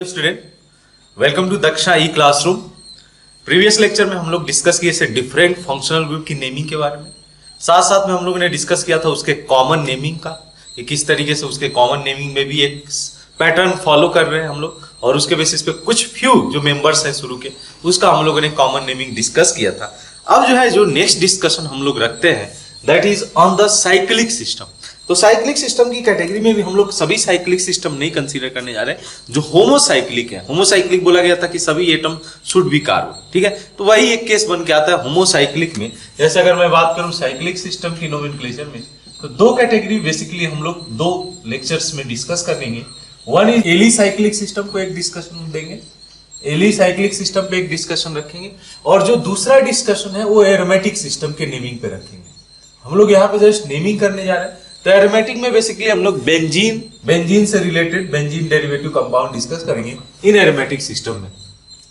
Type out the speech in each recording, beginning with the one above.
Student, welcome to Daksha e classroom. Previous lecture में हम लोग डिस्कस किए थे डिफरेंट फंक्शनल ग्रुप की नेमिंग के बारे में। साथ साथ में हम लोगों ने डिस्कस किया था उसके कॉमन नेमिंग का, कि किस तरीके से उसके कॉमन नेमिंग में भी एक पैटर्न फॉलो कर रहे हैं हम लोग, और उसके बेसिस पे कुछ फ्यू जो मेंबर्स हैं शुरू के, उसका हम लोगों ने कॉमन नेमिंग डिस्कस किया था। अब जो नेक्स्ट डिस्कशन हम लोग रखते हैं that is on the cyclic system. तो साइक्लिक सिस्टम की कैटेगरी में भी हम लोग सभी साइक्लिक सिस्टम नहीं कंसीडर करने जा रहे हैं। जो होमोसाइक्लिक है, होमोसाइक्लिक बोला गया था कि सभी एटम शुड बी कार्बन, ठीक है। तो वही एक केस बन के आता है होमोसाइक्लिक में। जैसे अगर मैं बात करूं साइक्लिक सिस्टम की नोमेनक्लेचर में, तो दो कैटेगरी बेसिकली हम लोग दो लेक्चर्स में डिस्कस करेंगे। वन इज एलिसाइक्लिक सिस्टम को एक डिस्कशन देंगे, एलिसाइक्लिक सिस्टम पे एक डिस्कशन रखेंगे, और जो दूसरा डिस्कशन है वो एरोमेटिक सिस्टम के नेमिंग पे रखेंगे। हम लोग यहाँ पे जस्ट नेमिंग करने जा रहे हैं। तो एरोमेटिक में बेसिकली हम लोग बेंजीन से related benzene derivative compound discuss करेंगे इन एरोमेटिक सिस्टम में।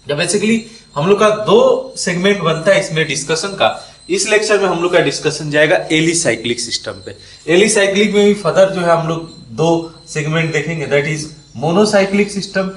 जब बेसिकली हम लोग का दो सेगमेंट बनता है इसमें डिस्कशन का, इस लेक्चर में हम लोग का डिस्कशन जाएगा एलिसाइक्लिक सिस्टम पे। एलिसाइक्लिक में भी फर्दर हम लोग दो सेगमेंट देखेंगे, दैट इज मोनोसाइक्लिक सिस्टम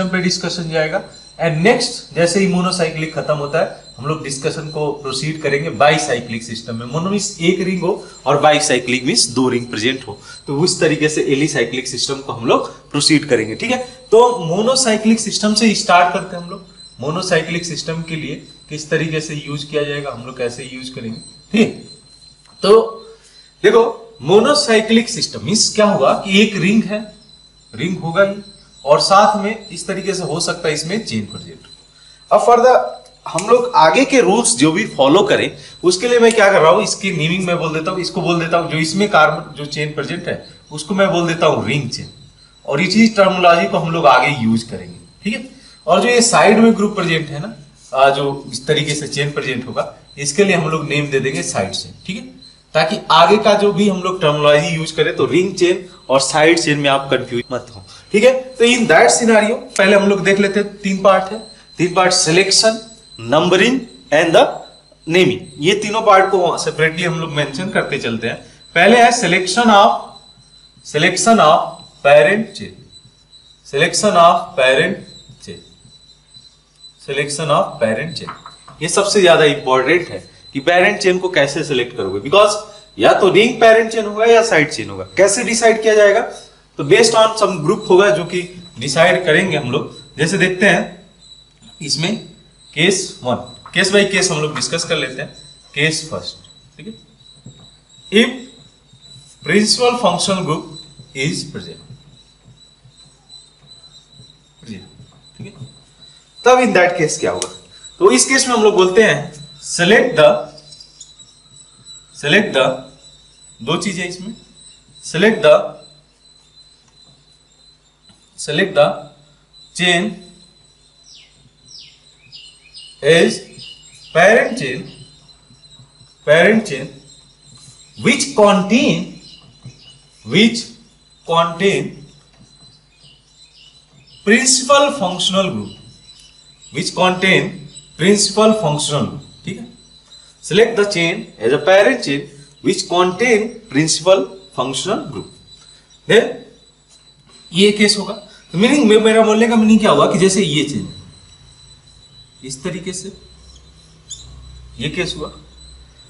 पे डिस्कशन जाएगा। एंड नेक्स्ट जैसे ही मोनोसाइक्लिक खत्म होता है हम लोग डिस्कशन को प्रोसीड करेंगे बाईसाइक्लिक सिस्टम में। मोनो मींस एक रिंग हो और बाईसाइक्लिक मींस दो रिंग प्रेजेंट हो। तो उस तरीके से एलिसाइक्लिक सिस्टम को हम लोग प्रोसीड करेंगे, ठीक है। तो मोनोसाइक्लिक सिस्टम से स्टार्ट करते हैं हम लोग। मोनोसाइक्लिक सिस्टम के लिए किस तरीके से यूज किया जाएगा, हम लोग कैसे यूज करेंगे, ठीक। तो देखो मोनोसाइक्लिक सिस्टम मींस क्या होगा कि एक रिंग है, रिंग होगा ही, और साथ में इस तरीके से हो सकता है इसमें चेन प्रेजेंट। अब फर्दर हम लोग आगे के रूल्स जो भी फॉलो करें उसके लिए मैं क्या कर रहा हूं, इसकी नेमिंग मैं बोल देता हूं, इसको बोल देता हूं जो इसमें कार्बन जो चेन प्रेजेंट है उसको मैं बोल देता हूं रिंग चेन, और इस चीज टर्मिनोलॉजी को हम लोग आगे यूज करेंगे, ठीक है। और जो ये साइड में ग्रुप प्रेजेंट है ना, जो इस तरीके से चेन प्रेजेंट होगा, इसके लिए हम लोग नेम दे देंगे साइड चेन, ठीक है, ताकि आगे का जो भी हम लोग टर्मिनोलॉजी यूज करें तो रिंग चेन और साइड चेन में आप कंफ्यूज मत हो, ठीक है। तो इन दैट सिनेरियो पहले हम लोग देख लेते हैं। तीन part selection, numbering and the naming. ये तीनों पार्ट को सेपरेटली हम लोग मेंशन करते चलते हैं। पहले है selection of parent chain, selection of parent chain. ये सबसे ज्यादा इंपॉर्टेंट है कि पेरेंट चेन को कैसे सिलेक्ट करोगे, बिकॉज या तो रिंग पेरेंट चेन होगा या साइड चेन होगा। कैसे डिसाइड किया जाएगा, तो बेस्ड ऑन सम ग्रुप होगा जो कि डिसाइड करेंगे हम लोग। जैसे देखते हैं इसमें केस बाई केस हम लोग डिस्कस कर लेते हैं। केस फर्स्ट, ठीक है, if principal functional group is present, ठीक है, तब इन दैट केस क्या होगा। तो इस केस में हम लोग बोलते हैं सेलेक्ट द दो चीजें इसमें, select the chain as parent chain which contain principal functional group, ठीक है। select the chain as a parent chain which contain principal functional group। then ये केस होगा। तो मीनिंग मेरा बोलने का मीनिंग क्या होगा कि जैसे ये चेन इस तरीके से ये केस हुआ।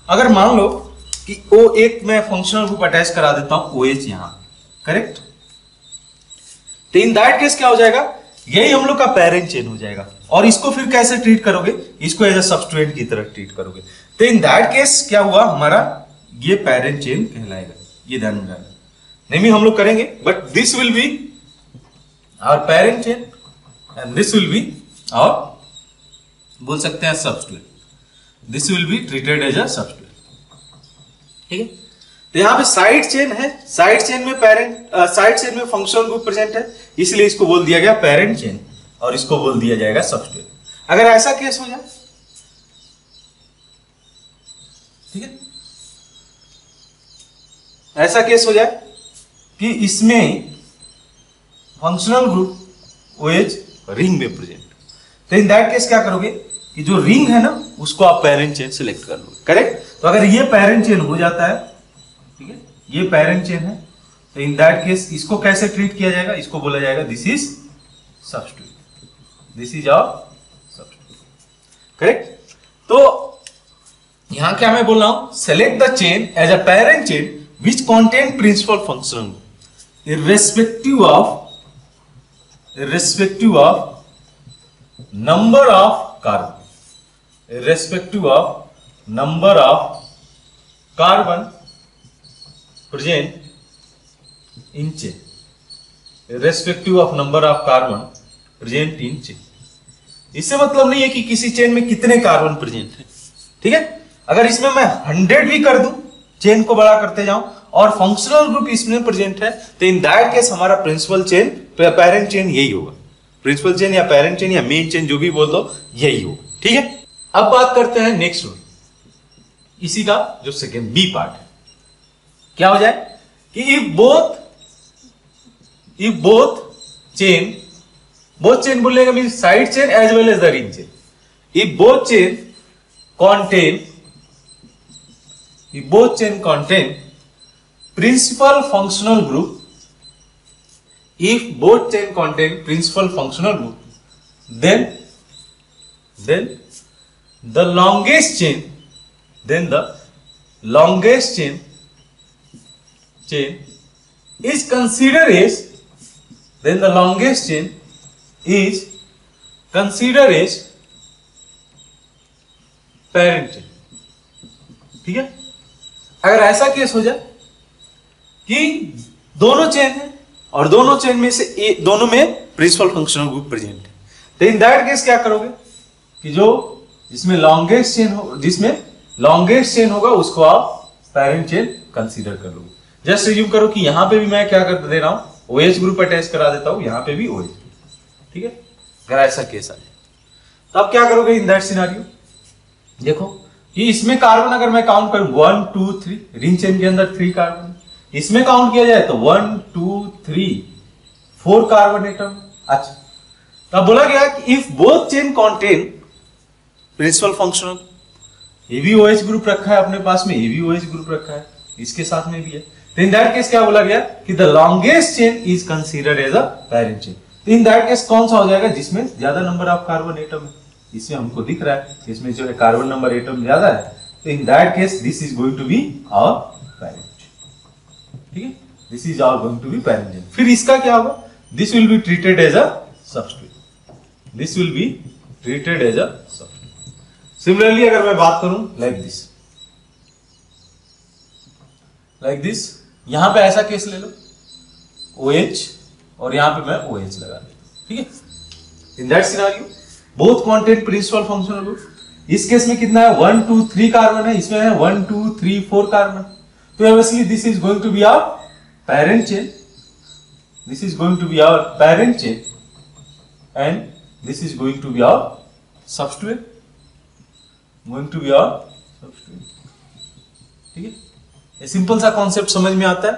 अगर मान लो कि O1 में फंक्शनल ग्रुप अटैच करा देता हूं OH यहां, करेक्ट, तो इन दैट केस क्या हो जाएगा, यही हम लोग का पेरेंट चेन हो जाएगा। और इसको फिर कैसे ट्रीट करोगे, इसको एज अ सब्स्टिट्यूएंट की तरह ट्रीट करोगे। तो इन दैट केस क्या हुआ, हमारा ये पेरेंट चेन कहलाएगा। ये ध्यान में रखना, नेमिंग हम लोग करेंगे, but this will be our parent chain and this will be our, बोल सकते हैं substituent, this will be treated as a substituent, ठीक है। तो यहां पे साइड चेन है, साइड चेन में फंक्शनल ग्रुप प्रेजेंट है, इसलिए इसको बोल दिया गया पेरेंट चेन और इसको बोल दिया जाएगा सब्स्टिट्यूएंट। अगर ऐसा केस हो जाए, ठीक है, ऐसा केस हो जाए कि इसमें फंक्शनल ग्रुप OH रिंग में प्रेजेंट, तो इन दैट केस क्या करोगे कि जो रिंग है ना उसको आप पेरेंट चेन सिलेक्ट कर लोगे, करेक्ट। तो अगर ये पेरेंट चेन हो जाता है, ठीक है, ये पेरेंट चेन है, तो इन दैट केस इसको कैसे ट्रीट किया जाएगा, इसको बोला जाएगा this is substitute, this is our substitute, correct. तो यहां क्या मैं बोल रहा हूं, select the chain as a parent chain which contain principal functional group irrespective of number of carbon present in chain, irrespective of number of carbon present in chain। इससे मतलब नहीं है कि किसी चेन में कितने कार्बन प्रेजेंट है, ठीक है। अगर इसमें मैं 100 भी कर दूं, चेन को बड़ा करते जाऊं और फंक्शनल ग्रुप इसमें प्रेजेंट है, तो इन दैट केस हमारा प्रिंसिपल चेन, पेरेंट चेन यही होगा। प्रिंसिपल चेन या पेरेंट चेन या मेन चेन जो भी बोल दो यही होगा, ठीक है। अब बात करते हैं नेक्स्ट रूल, इसी का जो सेकेंड बी पार्ट है। क्या हो जाए कि इफ बोथ चेन बोलने का mean side chain as well as the ring chain, if both chain contain principal functional group, if both chain contain principal functional group, then the longest chain is considered as parent chain, ठीक है। अगर ऐसा case हो जाए कि दोनों chain है और दोनों चेन में से दोनों में प्रिंसिपल फंक्शनल ग्रुप प्रेजेंट है, तो इन दैट केस क्या करोगे कि जिसमें लॉन्गेस्ट चेन होगा उसको आप पेरेंट चेन कंसीडर कर लोगे। जस्ट रिज्यूम करो कि यहां पे भी मैं क्या कर दे रहा हूं, OH ग्रुप अटैच करा देता हूं, यहां पे भी OH, ठीक है। अगर ऐसा केस आ जाए तो आप क्या करोगे इन दैट सिनेरियो, देखो कि इसमें कार्बन अगर मैं काउंट करूं 1 2 3, रिंग चेन के अंदर 3 कार्बन, इसमें काउंट किया जाए तो 1 2 3 4 कार्बन एटम। अच्छा, तब बोला गया कि if both chain contain principal functional, ये भी OH ग्रुप रखा है अपने पास में, ये भी OH ग्रुप रखा है, इसके साथ में भी है, तो इन दैट केस क्या बोला गया कि the longest chain is considered as a parent chain. तो इन दैट केस कौन सा हो जाएगा, जिसमें ज्यादा नंबर ऑफ कार्बन एटम है, इसमें हमको दिख रहा है इसमें जो है कार्बन नंबर एटम ज्यादा है, तो in that case this is going to be our parent, ठीक है, this is our going to be parent. फिर इसका क्या होगा, this will be treated as a substitute, this will be treated as a substitute. Similarly अगर मैं बात करूं लाइक दिस, यहां पे ऐसा केस ले लो OH और यहां पे मैं OH लगा देता हूं, ठीक है। In that scenario both contain principal functional group, इस केस में कितना है 1 2 3 कार्बन है, इसमें है 1 2 3 4 कार्बन, तो obviously this is going to be our parent chain, this is going to be our parent chain and this is going to be our substitute, ठीक है। ये सिंपल सा कॉन्सेप्ट समझ में आता है,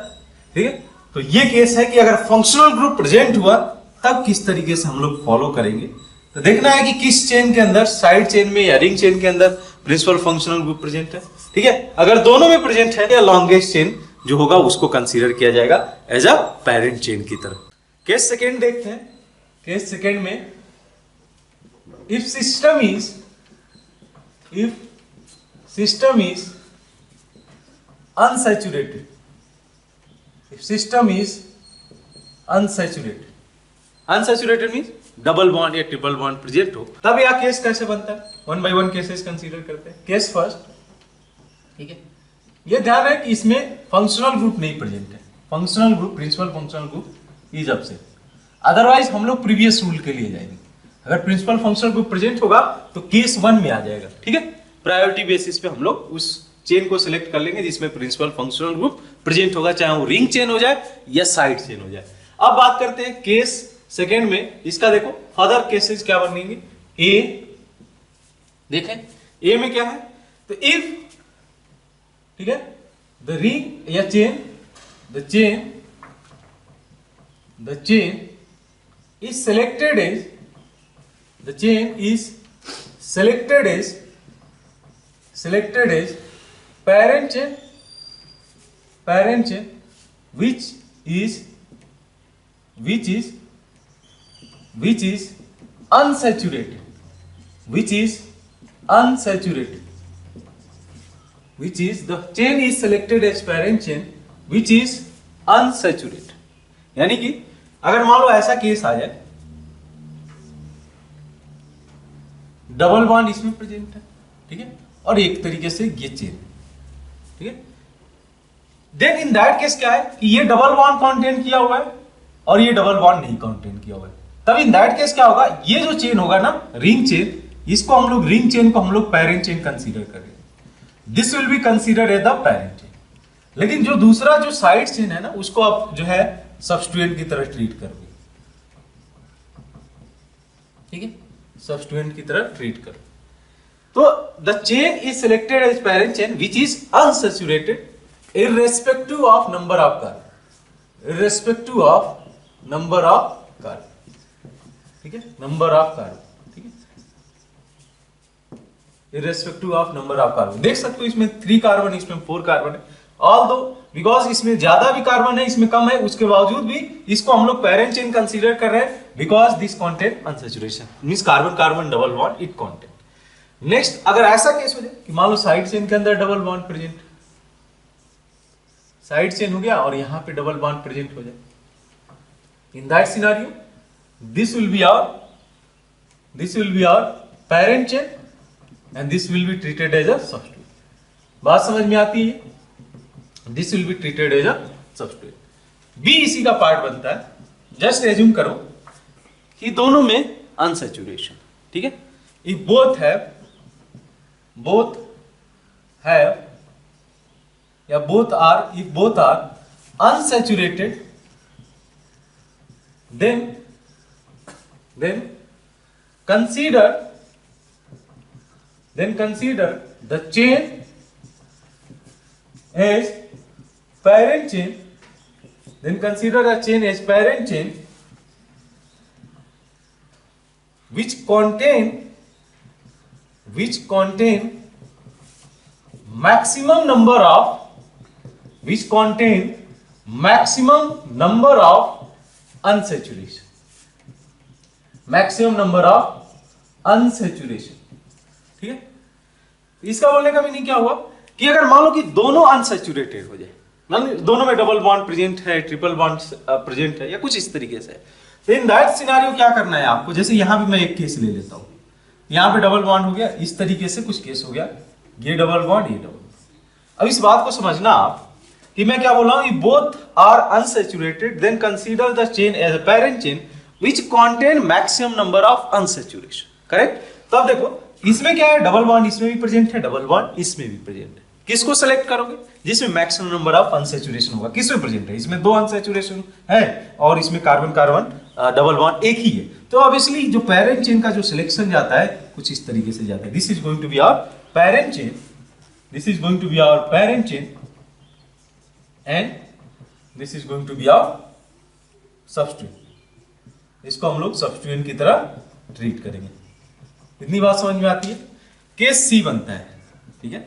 ठीक है। तो ये केस है कि अगर फंक्शनल ग्रुप प्रेजेंट हुआ तब किस तरीके से हम लोग फॉलो करेंगे, तो देखना है कि किस चेन के अंदर, साइड चेन में या रिंग चेन के अंदर प्रिंसिपल फंक्शनल ग्रुप प्रेजेंट है, ठीक है। अगर दोनों में प्रेजेंट है या लॉन्गेस्ट चेन जो होगा उसको कंसीडर किया जाएगा एज अ पेरेंट चेन की तरह। केस सेकेंड देखते हैं। केस सेकेंड में if system is unsaturated, if system is unsaturated means double bond या ट्रिपल बॉन्ड प्रेजेंट हो, तब यह केस कैसे बनता है, 1 बाय 1 केसेस कंसीडर करते हैं। केस फर्स्ट, ठीक है, ये ध्यान है कि इसमें फंक्शनल ग्रुप नहीं प्रेजेंट है, functional group, principal functional group is absent, otherwise हम लोग प्रीवियस रूल के लिए जाएंगे। अगर प्रिंसिपल फंक्शनल ग्रुप प्रेजेंट होगा तो केस 1 में आ जाएगा, ठीक है। प्रायोरिटी बेसिस पे हम लोग उस चेन को सिलेक्ट कर लेंगे जिसमें प्रिंसिपल फंक्शनल ग्रुप प्रेजेंट होगा, चाहे वो रिंग चेन हो जाए या साइड चेन हो जाए। अब बात करते हैं केस सेकेंड में, इसका देखो फर्दर केसेस क्या बनेंगे। ए देखें, ए में क्या है, तो इफ, ठीक है, द रिंग या chain, the chain is selected as, the chain is selected as parent chain which is which is unsaturated, which is the chain is selected as parent chain which is unsaturated। यानी कि अगर मान लो ऐसा case आ जाए, double bond इसमें present है, ठीक है, और एक तरीके से ये चेन, ठीक है, देन इन दैट केस क्या है कि ये डबल बॉन्ड कंटेन किया हुआ है और ये डबल बॉन्ड नहीं कंटेन किया हुआ है। तब इन दैट केस क्या होगा, ये जो चेन होगा ना रिंग चेन, इसको हम लोग रिंग चेन को हम लोग पेरेंट चेन कंसीडर करेंगे। This will be considered as the parent chain. लेकिन जो दूसरा जो साइड चेन है ना उसको आप जो है सब्स्टिट्यूएंट की तरह ट्रीट करोगे, ठीक है, सब्स्टिट्यूएंट की तरह ट्रीट करो। तो the chain is selected as parent chain which is unsaturated irrespective of number of carbon, irrespective of number of carbon, ठीक है, number of carbon, ठीक है, irrespective of number of carbon। देख सकते हो इसमें 3 कार्बन, इसमें 4 कार्बन है, ऑल्दो बिकॉज इसमें ज्यादा भी कार्बन है इसमें कम है, उसके बावजूद भी इसको हम लोग पेरेंट चेन कंसीडर कर रहे हैं because this contain unsaturation, means carbon carbon double bond it contain. Next अगर ऐसा केस हो जाए कि मान लो साइड चेन के अंदर double bond present, side chain हो गया और यहां पे डबल बॉन्ड प्रेजेंट हो जाए, in that scenario this will be our parent chain and this will be treated as a substitute. बात समझ में आती है? This will be treated as a substitute. बी इसी का पार्ट बनता है। जस्ट एज्यूम करो कि दोनों में अनसैचुरेशन, ठीक है, इफ बोथ हैव या both are unsaturated, then consider the chain as parent chain, then consider a chain as parent chain which contain maximum number of unsaturation, ठीक है। इसका बोलने का मीनिंग क्या हुआ कि अगर मान लो कि दोनों अनसैचुरेटेड हो जाए, मान लो दोनों में डबल बॉन्ड प्रेजेंट है, ट्रिपल बॉन्ड प्रेजेंट है या कुछ इस तरीके से, तो इन दैट सिनेरियो क्या करना है आपको, जैसे यहां भी मैं एक केस ले लेता हूं, यहां पे डबल बॉन्ड हो गया, इस तरीके से कुछ केस हो गया, ये डबल बॉन्ड, ये डबल बॉन्ड। अब इस बात को समझना आप कि मैं क्या बोल रहा हूं, both are unsaturated then consider the chain as a parent chain which contain maximum number of unsaturation, correct. तो अब देखो इसमें क्या है, डबल बॉन्ड इसमें भी प्रेजेंट है, डबल बॉन्ड इसमें भी प्रेजेंट है। किसको सेलेक्ट करोगे, जिसमें मैक्सिमम नंबर ऑफ अनसैचुरेशन होगा। किसमें प्रेजेंट है, इसमें 2 अनसैचुरेशन है और इसमें कार्बन कार्बन डबल बॉन्ड एक ही है, तो ऑब्वियसली जो पेरेंट चेन का जो सिलेक्शन जाता है कुछ इस तरीके से जाता है। This is going to be our parent chain, this is going to be our parent chain and this is going to be our substituent। इसको हम लोग सब्स्टिट्यूएंट की तरह ट्रीट करेंगे। इतनी बात समझ में आती है। केस सी बनता है, ठीक है,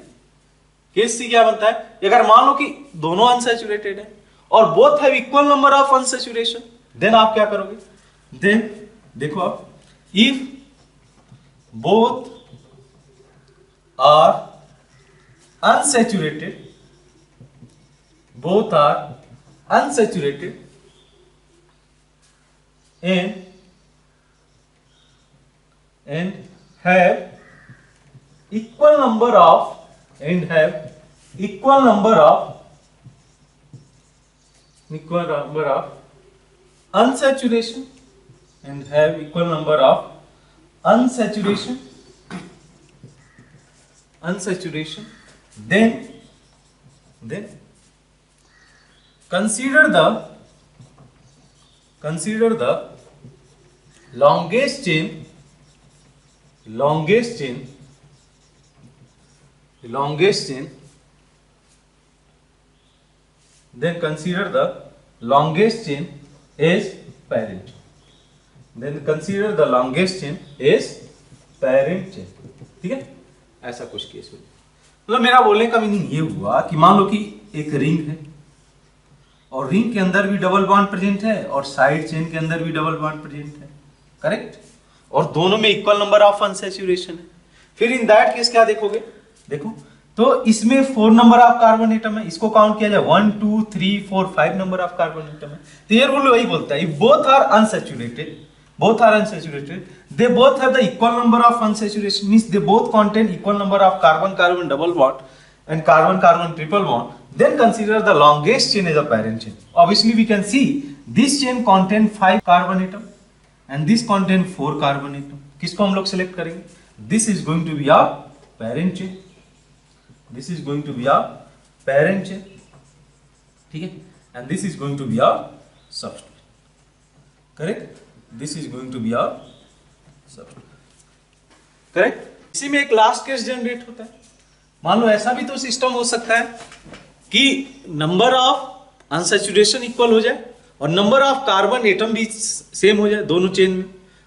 केस सी क्या बनता है, अगर मान लो कि दोनों अनसैचुरेटेड है और both have equal number of unsaturation, then आप क्या करोगे, देन देखो आप, if both are unsaturated, both are unsaturated and have equal number of unsaturation and have equal number of unsaturation, then consider the longest chain then consider the longest chain as parent, ठीक है। ऐसा कुछ case हो, मतलब मेरा बोलने का meaning ये हुआ कि मान लो कि एक रिंग है, और रिंग के अंदर भी डबल बॉन्ड प्रेजेंट है और साइड चेन के अंदर भी डबल बॉन्ड प्रेजेंट है, करेक्ट, और दोनों में इक्वल नंबर ऑफ अनसैचुरेशन है। फिर इन दैट केस क्या देखोगे, देखो तो इसमें 4 नंबर ऑफ कार्बन एटम है, इसको काउंट किया जाए 1 2 3 4 5 नंबर ऑफ कार्बन एटम है। तो ये रूल वही बोलता है, if both are unsaturated, both are unsaturated, they both have the equal number of unsaturation, means they both contain equal number of carbon carbon double bond and carbon carbon triple bond, then consider the longest chain as a parent chain. Obviously we can see this chain contain 5 carbon atom and this contain 4 carbon atom. किसको हम लोग select करेंगे? This is going to be our parent chain, this is going to be our parent chain, ठीक है, and this is going to be our substrate, correct, this is going to be our substrate, correct। इसी में एक last case generate होता है, मान लो ऐसा भी तो सिस्टम हो सकता है कि नंबर ऑफ अनसैचुरेशन इक्वल हो जाए और नंबर ऑफ कार्बन एटम भी सेम हो जाए दोनों चेन में।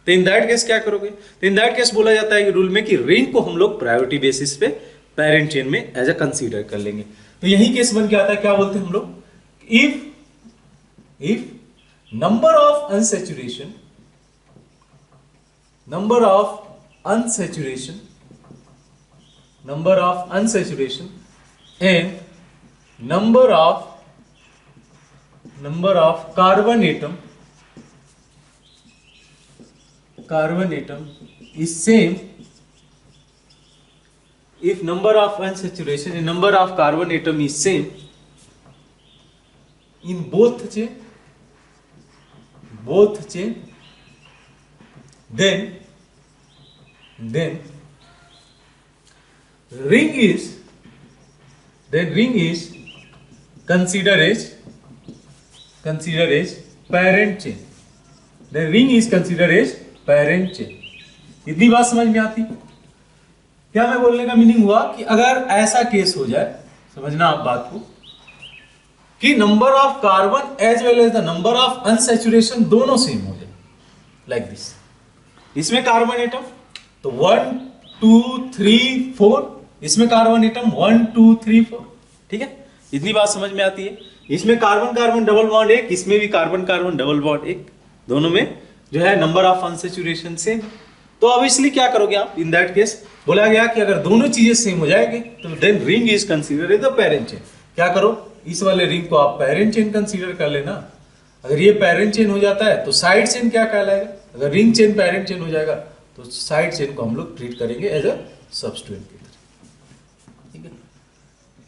तो इन दैट केस क्या करोगे, तो इन दैट केस बोला जाता है रूल में कि रिंग को हम लोग प्रायोरिटी बेसिस पे पेरेंट चेन में एज अ कंसीडर कर लेंगे। तो यही केस बन के आता है, क्या बोलते हैं हम लोग, if number of unsaturation, number of unsaturation and number of carbon atom is same, if number of unsaturation and number of carbon atom is same in both chain, then ring is considered as parent chain, then ring is considered as parent chain। इतनी बात समझ में आती? क्या मैं बोलने का meaning हुआ कि अगर ऐसा केस हो जाए, समझना आप बात को, कि number of carbon as well as the number of unsaturation दोनों सेम हो जाए, लाइक दिस, इसमें कार्बन एटम तो 1 2 3 4, इसमें कार्बन एटम 1 2 3 4, ठीक है, इतनी बात समझ में आती है। इसमें कार्बन कार्बन डबल बॉन्ड एक, इसमें भी कार्बन कार्बन डबल बॉन्ड एक, दोनों में जो है नंबर ऑफ अनसैचुरेशन सेम। तो ऑब्वियसली क्या करोगे आप, इन दैट केस बोला गया कि अगर दोनों चीजें सेम हो जाएगी तो then ring is considered as the parent chain. क्या करो, इस वाले रिंग को आप पेरेंट चेन कंसीडर कर लेना। अगर ये पेरेंट चेन हो जाता है तो साइड चेन क्या कहलाएगा, अगर रिंग चेन पेरेंट चेन हो जाएगा तो साइड चेन को हम लोग ट्रीट करेंगे एज अ सबस्ट्रेट की तरह, ठीक है,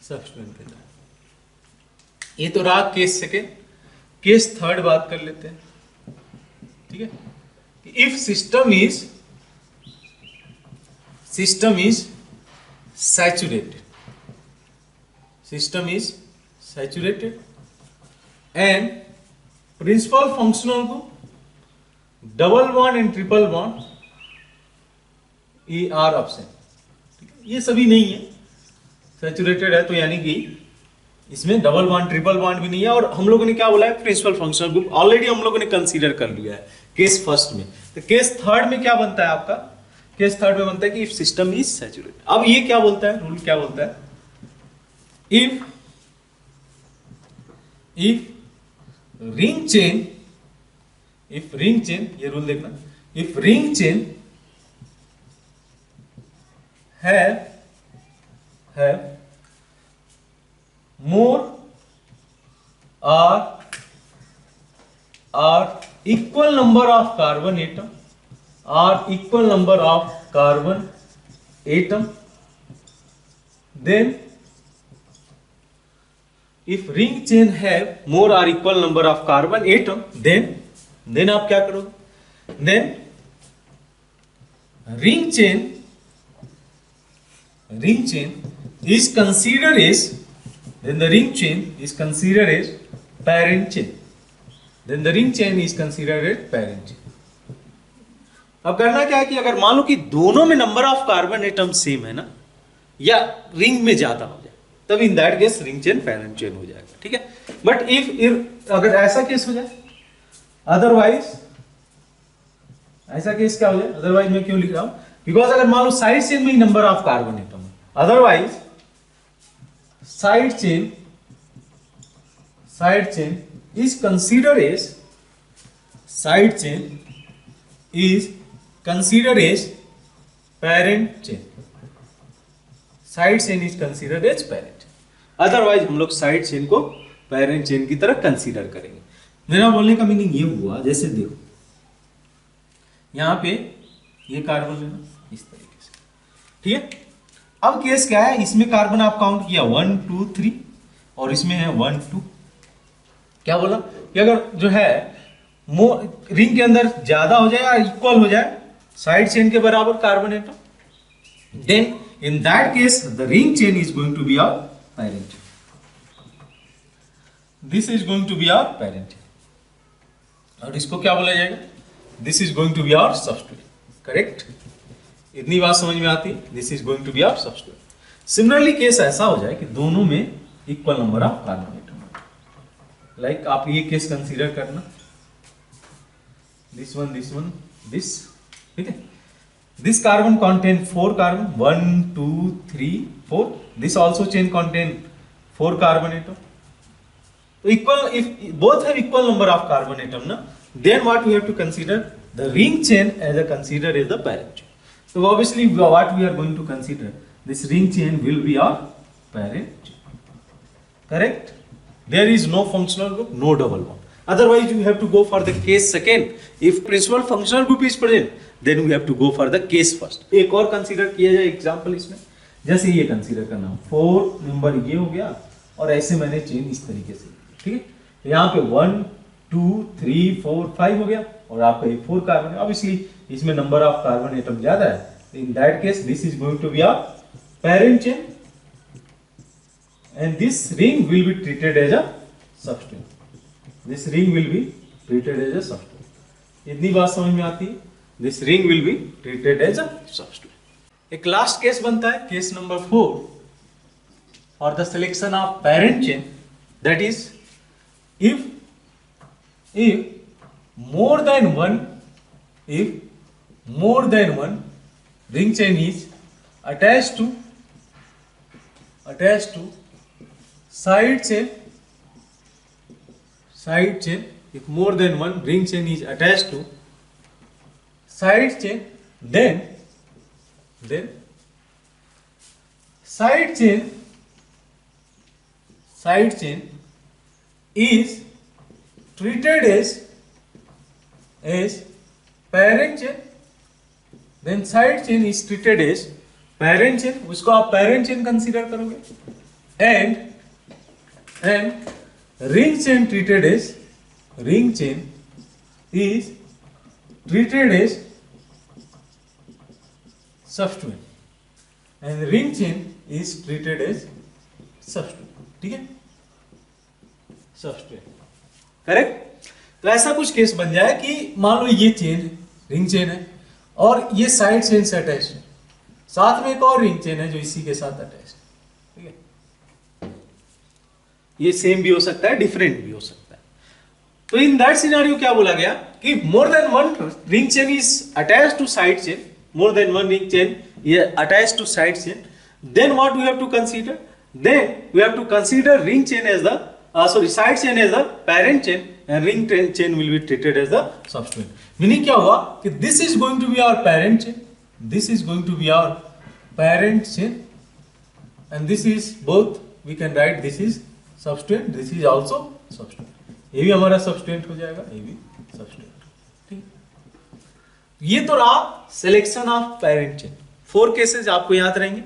सबस्ट्रेट की तरह। ये तो रहा केस सेकेंड। केस थर्ड बात कर लेते हैं, ठीक है। If system is saturated and principal functional group double bond and triple bond ये आर एब्सेंट, ये सभी नहीं है, सैचुरेटेड है तो यानी कि इसमें डबल बॉन्ड ट्रिपल बॉन्ड भी नहीं है, और हम लोगों ने क्या बोला है, प्रिंसिपल फंक्शनल ग्रुप ऑलरेडी हम लोगों ने कंसीडर कर लिया है केस फर्स्ट में। तो केस थर्ड में क्या बनता है आपका, केस थर्ड में बनता है कि इफ सिस्टम इज सैचुरेटेड। अब ये क्या बोलता है, रूल क्या बोलता है, इफ रिंग चेन, ये रूल देखना, if ring chain have more or equal number of carbon atom then if ring chain have more or equal number of carbon atom then आप क्या करोगे, then ring chain is considered as, then the ring chain is considered as parent chain, अब करना क्या है कि अगर मान लो कि दोनों में number of carbon atom same है ना, या रिंग में ज्यादा हो जाए, तब इन that case ring chain parent chain हो जाएगा, ठीक है। बट इफ अगर ऐसा केस हो जाए, अदरवाइज ऐसा केस क्या हो जाए, अदरवाइज मैं क्यों लिख रहा हूं, बिकॉज अगर मान लो साइड चेन में ही नंबर ऑफ कार्बन एटम है, otherwise side side chain is considered as side chain is considered as parent chain. Side chain is considered as parent. Otherwise हम लोग साइड चेन को पेरेंट चेन की तरह consider करेंगे। मेरा बोलने का मीनिंग ये हुआ, जैसे देखो यहां पे ये कार्बन लेना इस तरीके से, ठीक है। अब केस क्या है, इसमें कार्बन आप काउंट किया 1 2 3 और इसमें है 1 2। क्या बोला कि अगर जो है रिंग के अंदर ज्यादा हो जाए या इक्वल हो जाए साइड चेन के बराबर carbon atom, then in that case the ring chain is going to be our parent chain. This is going to be our parent chain. और इसको क्या बोला जाएगा, this is going to be our substrate. Correct, इतनी बात समझ में आती है, this is going to be our substrate. Similarly case ऐसा हो जाए कि दोनों में equal number of carbon atom, like आप ये केस कंसीडर करना, this one, this, ठीक है। This carbon contain 4 carbon, 1 2 3 4. This also chain contain 4 carbon atom. So equal, if both have equal number of carbon atom, na, then what we have to consider the ring chain as a consider as the parent chain. So obviously what we are going to consider, this ring chain will be our parent chain. Correct? There is no functional group, no double bond. Otherwise you have to go for the case second. If principal functional group is present, then we have to go for the case first. एक और consider किया जाए example इसमें, जैसे ये consider करना 4 number ये हो गया और ऐसे मैंने चेन इस तरीके से, ठीक है। यहाँ पे 1 2 3 4 5 हो गया और आपका ये 4 कार्बन है। ऑब्वियसली इसमें नंबर ऑफ कार्बन एटम ज्यादा है, in that case this is going to be our parent chain and this ring will be treated as a substrate. This ring will be treated as a substrate. इतनी बात समझ में आती है, this ring will be treated as a substrate. एक last case बनता है, case number 4 for the selection of parent chain, that is if more than one ring chain is attached to side chain, if more than one ring chain is attached to side chain, then side chain is treated as parent chain. Then side chain is treated as parent chain, उसको आप parent chain consider करोगे, and ring chain is treated as substrate, and ring chain is treated as substrate, ठीक है, substrate. Correct. तो ऐसा कुछ case बन जाए कि मान लो ये चेन रिंग चेन है और ये साइड चेन से अटैच है, साथ में एक और रिंग चेन है जो इसी के साथ अटैच है, ठीक है। ये सेम भी हो सकता है, डिफरेंट भी हो सकता है। तो इन दैट सिनेरियो क्या बोला गया कि more than one ring chain is attached to side chain, more than one ring chain attached to side chain, then what we have to consider, then we have to consider ring chain as the side chain as the parent chain and ring chain will be treated as the substrate. Meaning क्या हुआ कि this is going to be our parent chain, this is going to be our parent chain, and this is both, we can write this is substrate, this is also substrate. ये भी हमारा substrate हो जाएगा, ये भी substrate। ये तो रहा selection of parent chain. 4 cases आपको याद रहेंगे।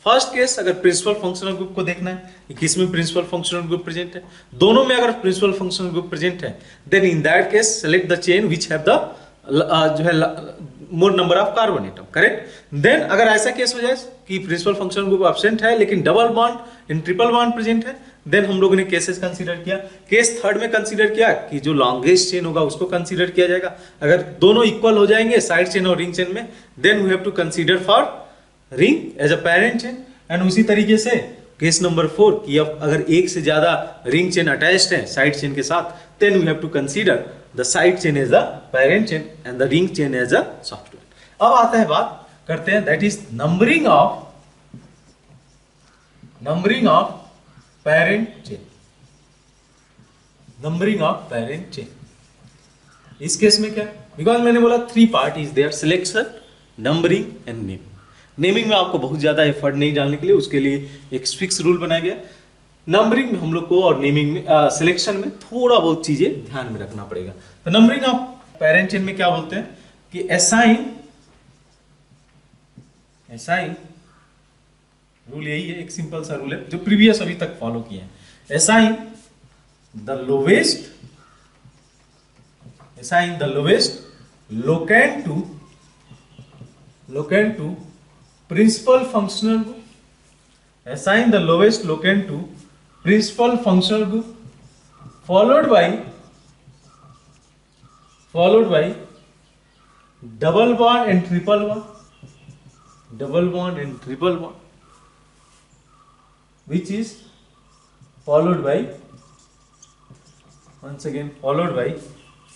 फर्स्ट केस, अगर प्रिंसिपल फंक्शनल ग्रुप को देखना है, किसमें प्रिंसिपल फंक्शनल ग्रुप प्रेजेंट है, दोनों में अगर प्रिंसिपल फंक्शनल ग्रुप प्रेजेंट है, then in that case select the chain which have the जो है more number of carbon atom. Correct. देन अगर ऐसा केस हो जाए कि प्रिंसिपल फंक्शनल ग्रुप एब्सेंट है लेकिन double bond in triple bond present है, देन हम लोगों ने केसेस कंसीडर किया। केस थर्ड में कंसीडर किया कि जो लॉन्गेस्ट चेन होगा उसको कंसीडर किया जाएगा। अगर दोनों इक्वल हो जाएंगे साइड चेन और रिंग चेन में, then we have to consider for ring as a parent chain. And उसी तरीके से केस नंबर 4 कि अब अगर एक से ज्यादा रिंग चेन अटैच्ड है साइड चेन के साथ, then we have to consider the side chain as the parent chain and the ring chain as a software. अब आता है बात करते हैं, that is numbering of parent chain. Numbering of parent chain. इस case में क्या, बिकॉज मैंने बोला 3 part is there, selection, numbering and naming. Naming में आपको बहुत ज्यादा एफर्ट नहीं डालने के लिए उसके लिए एक फिक्स रूल बनाया गया। नंबरिंग में हम लोग को और नेमिंग में, सिलेक्शन में थोड़ा बहुत चीजें ध्यान में रखना पड़ेगा। तो नंबरिंग ऑफ पेरेंट चेन में क्या बोलते हैं कि असाइन रूल यही है, एक सिंपल सा रूल है जो प्रीवियस अभी तक फॉलो किए हैं। Assign the lowest locant to principal functional group. Assign the lowest locant to principal functional group followed by double bond and triple bond, which is followed by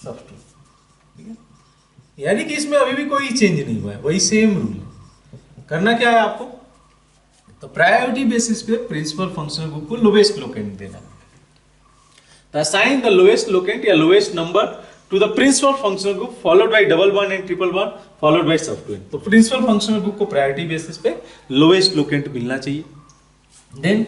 substituent। ठीक है, यानी कि इसमें अभी भी कोई चेंज नहीं हुआ है, वही सेम रूल है। करना क्या है आपको, तो प्रायोरिटी बेसिस पे प्रिंसिपल फंक्शनल ग्रुप को लोवेस्ट लोकेंट देना है। तो असाइन द लोवेस्ट लोकेंट या lowest number to the principal functional group followed by double bond and triple bond followed by substituent. तो प्रिंसिपल फंक्शनल ग्रुप को priority basis पे lowest locant मिलना चाहिए। Then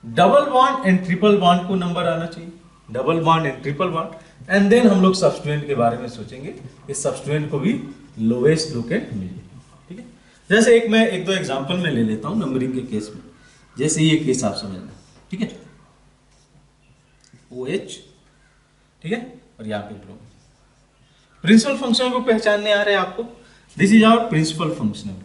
double bond and triple bond को number आना चाहिए, double bond and triple bond. And then हम लोग सबस्टिट्यूएंट के बारे में सोचेंगे कि सबस्टिट्यूएंट को भी लोवेस्ट लोकेंट मिले। ठीक है, जैसे एक दो एग्जांपल में ले लेता हूं नंबरिंग के केस में। जैसे ये केस आप समझना, ठीक है, OH, ठीक है, और यहाँ पे ब्रोमीन। प्रिंसिपल फंक्शनल को पहचानने आ रहे हैं आपको, this is our principal functional,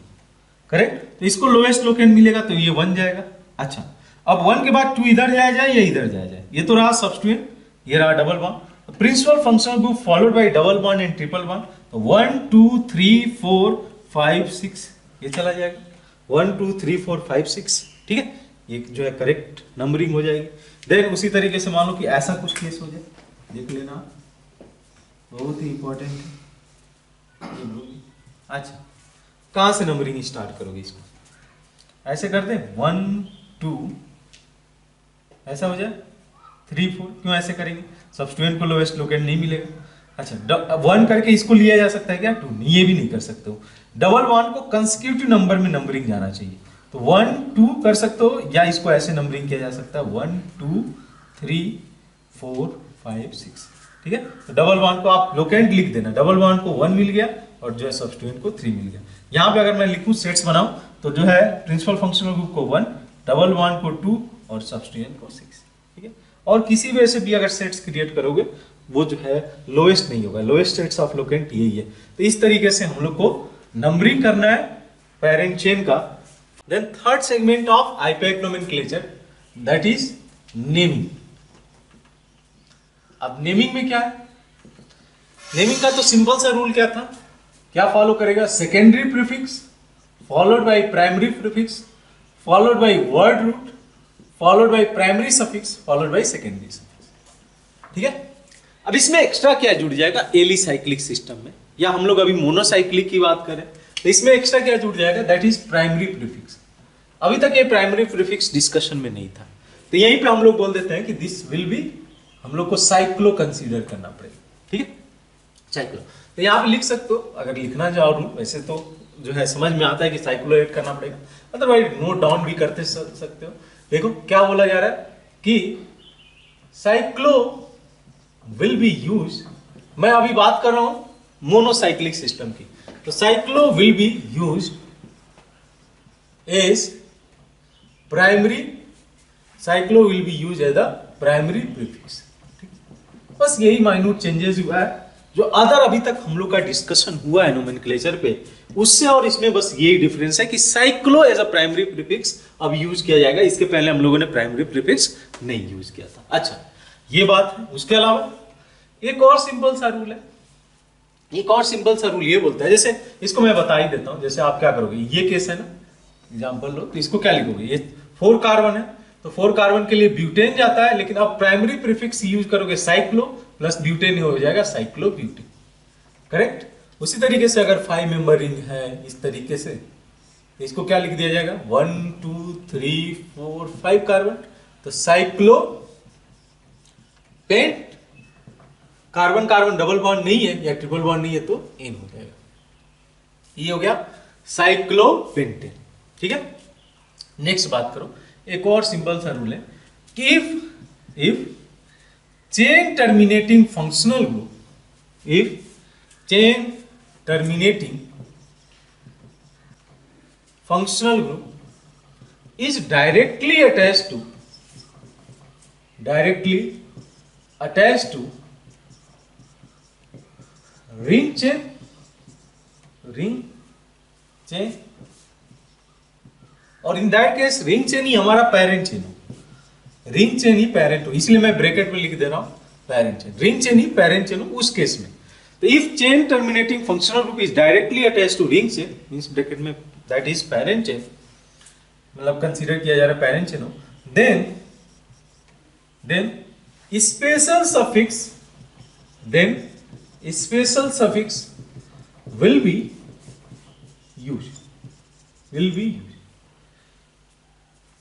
correct. तो इसको लोवेस्ट लोकेंट मिलेगा तो ये 1 जाएगा। अच्छा, अब 1 के बाद 2 इधर जाया जाए या इधर जाया जाए, ये तो रहा सबस्टिट्यूएंट, ये रहा double bond. Principal functional group followed by double bond and triple bond, तो 1 2 3 4 5 6 ये चला जाएगा, 1 2 3 4 5 6, ठीक है, ये जो है करेक्ट नंबरिंग हो जाएगी। देन उसी तरीके से मान लो कि ऐसा कुछ केस हो जाए, देख लेना, बहुत ही इंपॉर्टेंट है। अच्छा, कहां से नंबरिंग स्टार्ट करोगे इसको, ऐसे कर दे 1 2 ऐसा हो जाए, 3 4, क्यों ऐसे करेंगे, सबस्टिट्यूएंट को लोवेस्ट लोकेंट नहीं मिलेगा। अच्छा, 1 करके इसको लिया जा सकता है क्या, 2 नहीं, ये भी नहीं कर सकते हो। डबल बॉन्ड को कंसेक्यूटिव नंबर में नंबरिंग जाना चाहिए, तो 1 2 कर सकते हो, या इसको ऐसे नंबरिंग किया जा सकता है 1 2 3 4 5 6, ठीक है। तो डबल बॉन्ड को आप लोकेंट लिख देना, डबल बॉन्ड को 1 मिल गया और जो है सबस्टिट्यूएंट को 3 मिल गया। यहाँ पे अगर मैं लिखूं सेट्स बनाऊं तो जो है प्रिंसिपल फंक्शनल ग्रुप को 1, डबल बॉन्ड को 2 और सबस्टिट्यूएंट को 6, ठीक है। और किसी वजह से भी अगर सेट्स क्रिएट करोगे वो जो है लोएस्ट नहीं होगा, लोएस्ट सेट्स ऑफ लोकेंट यही है। तो इस तरीके से हम लोग को नंबरिंग करना है पेरेंट चेन का। Then third segment of IUPAC nomenclature, that is naming. अब नेमिंग में क्या है, नेमिंग का तो सिंपल सा रूल क्या था, क्या फॉलो करेगा, secondary prefix followed by primary prefix followed by word root followed by primary suffix followed by secondary suffix, ठीक है। अब इसमें एक्स्ट्रा क्या जुड़ जाएगा, एलिसाइक्लिक सिस्टम में, या हम लोग अभी मोनोसाइक्लिक की बात करें तो इसमें एक्स्ट्रा क्या जुड़ जाएगा, दैट इज प्राइमरी प्रीफिक्स। अभी तक ये प्राइमरी प्रीफिक्स डिस्कशन में नहीं था, तो यहीं पे हम लोग बोल देते हैं कि दिस विल बी, हम लोग को साइक्लो कंसीडर करना पड़ेगा, ठीक है, साइक्लो। तो यहाँ पे लिख सकते हो, अगर लिखना चाहो वैसे तो जो है समझ में आता है कि साइक्लो ऐड करना पड़ेगा, अदरवाइज नोट डाउन भी करते सकते हो। देखो क्या बोला जा रहा है कि साइक्लो विल बी यूज, मैं अभी बात कर रहा हूं मोनोसाइक्लिक सिस्टम की, तो cyclo will be use as primary, cyclo will be use as the primary prefix, बस यही माइन्यूट चेंजेस हुआ है। जो अदर अभी तक हम लोग का डिस्कशन हुआ है नोमेनक्लेचर पे, उससे और इसमें बस यही डिफरेंस है कि cyclo as a primary prefix अब यूज किया जाएगा, इसके पहले हम लोगों ने प्राइमरी प्रीफिक्स नहीं यूज किया था। अच्छा, ये बात है। उसके अलावा एक और सिंपल सा रूल है, एक और सिंपल सा रूल ये बोलता है, जैसे इसको मैं बता ही देता हूं, जैसे आप क्या करोगे, ये केस है ना, एग्जांपल लो, तो इसको क्या लिखोगे, ये 4 कार्बन है, तो 4 कार्बन के लिए ब्यूटेन जाता है, लेकिन अब प्राइमरी प्रीफिक्स यूज करोगे साइक्लो प्लस ब्यूटेन हो जाएगा साइक्लो ब्यूटेन, करेक्ट। उसी तरीके से अगर 5 मेंबर रिंग है इस तरीके से, इसको क्या लिख दिया जाएगा, 1 2 3 4 5 कार्बन, तो cyclo pent carbon carbon double bond नहीं है या ट्रिपल बॉन्ड नहीं है तो एन हो जाएगा। ये हो गया साइक्लोपेंटेन। ठीक है, नेक्स्ट बात करो, एक और सिंपल सा रूल है कि if chain terminating functional group, if chain terminating functional group is directly attached to ring chain और in that case ring chain ही हमारा पेरेंट चेन हो, रिंग चेन ही पेरेंट हो, इसलिए मैं ब्रैकेट में लिख दे रहा हूं पेरेंट चेन, रिंग चेन ही पेरेंट चेन हो उस केस में। तो if chain terminating functional group is directly attached to ring chain means bracket में दैट इज पेरेंट चेन, मतलब कंसीडर किया जा रहा है पेरेंट चेन हो, then special suffix will be used।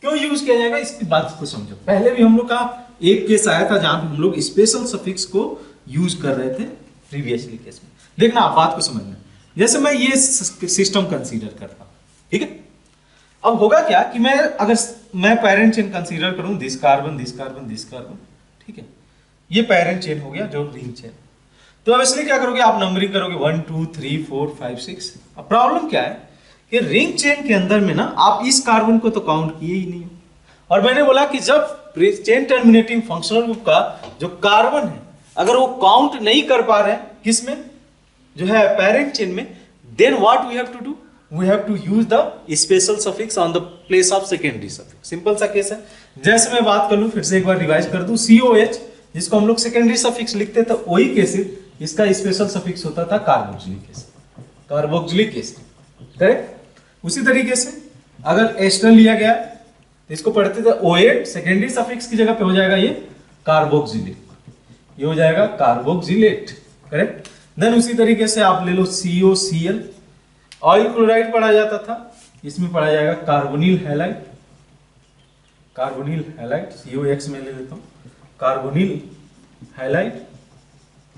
क्यों यूज किया जाएगा इसकी बात को समझो। पहले भी हम लोग का एक केस आया था जहां हम लोग स्पेशल सफिक्स को यूज कर रहे थे प्रीवियसली केस में। देखना आप बात को समझना, जैसे मैं ये सिस्टम कंसीडर करता हूं, ठीक है। अब होगा क्या कि अगर मैं पेरेंट चेन कंसीडर करूं दिस कार्बन, ठीक है, ये पेरेंट चेन हो गया जो रिंग चेन। तो अब इसलिए क्या करोगे आप, नंबरिंग करोगे 1 2 3 4 5 6। अब प्रॉब्लम क्या है कि रिंग चेन के अंदर में ना आप इस कार्बन को तो काउंट किए ही नहीं, और मैंने बोला कि जब चेन टर्मिनेटिंग फंक्शनल ग्रुप का जो कार्बन है अगर वो काउंट नहीं कर पा रहे हैं किसमें, जो है पेरेंट चेन में, then what we have to do, we have to use the special suffix on the place of secondary suffix. Simple सा केस है। जैसे मैं बात कर लूं, फिर से एक बार रिवाइज कर दूं, COH जिसको हम लोग सेकेंडरी सफिक्स लिखते थे, वही केस इसका स्पेशल सफिक्स होता था कार्बोक्सिलिक एसिड, करेक्ट। उसी तरीके से अगर एस्टर लिया गया तो इसको पढ़ते थे OH, सेकेंडरी सफिक्स की जगह पे हो जाएगा ये कार्बोक्सिलेट, ये हो जाएगा कार्बोक्सिलेट, करेक्ट। देन उसी तरीके से आप ले लो COCl, ऑयल क्लोराइड पढ़ा जाता था, इसमें पढ़ा जाएगा कार्बोनिल हैलाइड, COX में ले लेता हूं, कार्बोनिल हैलाइड,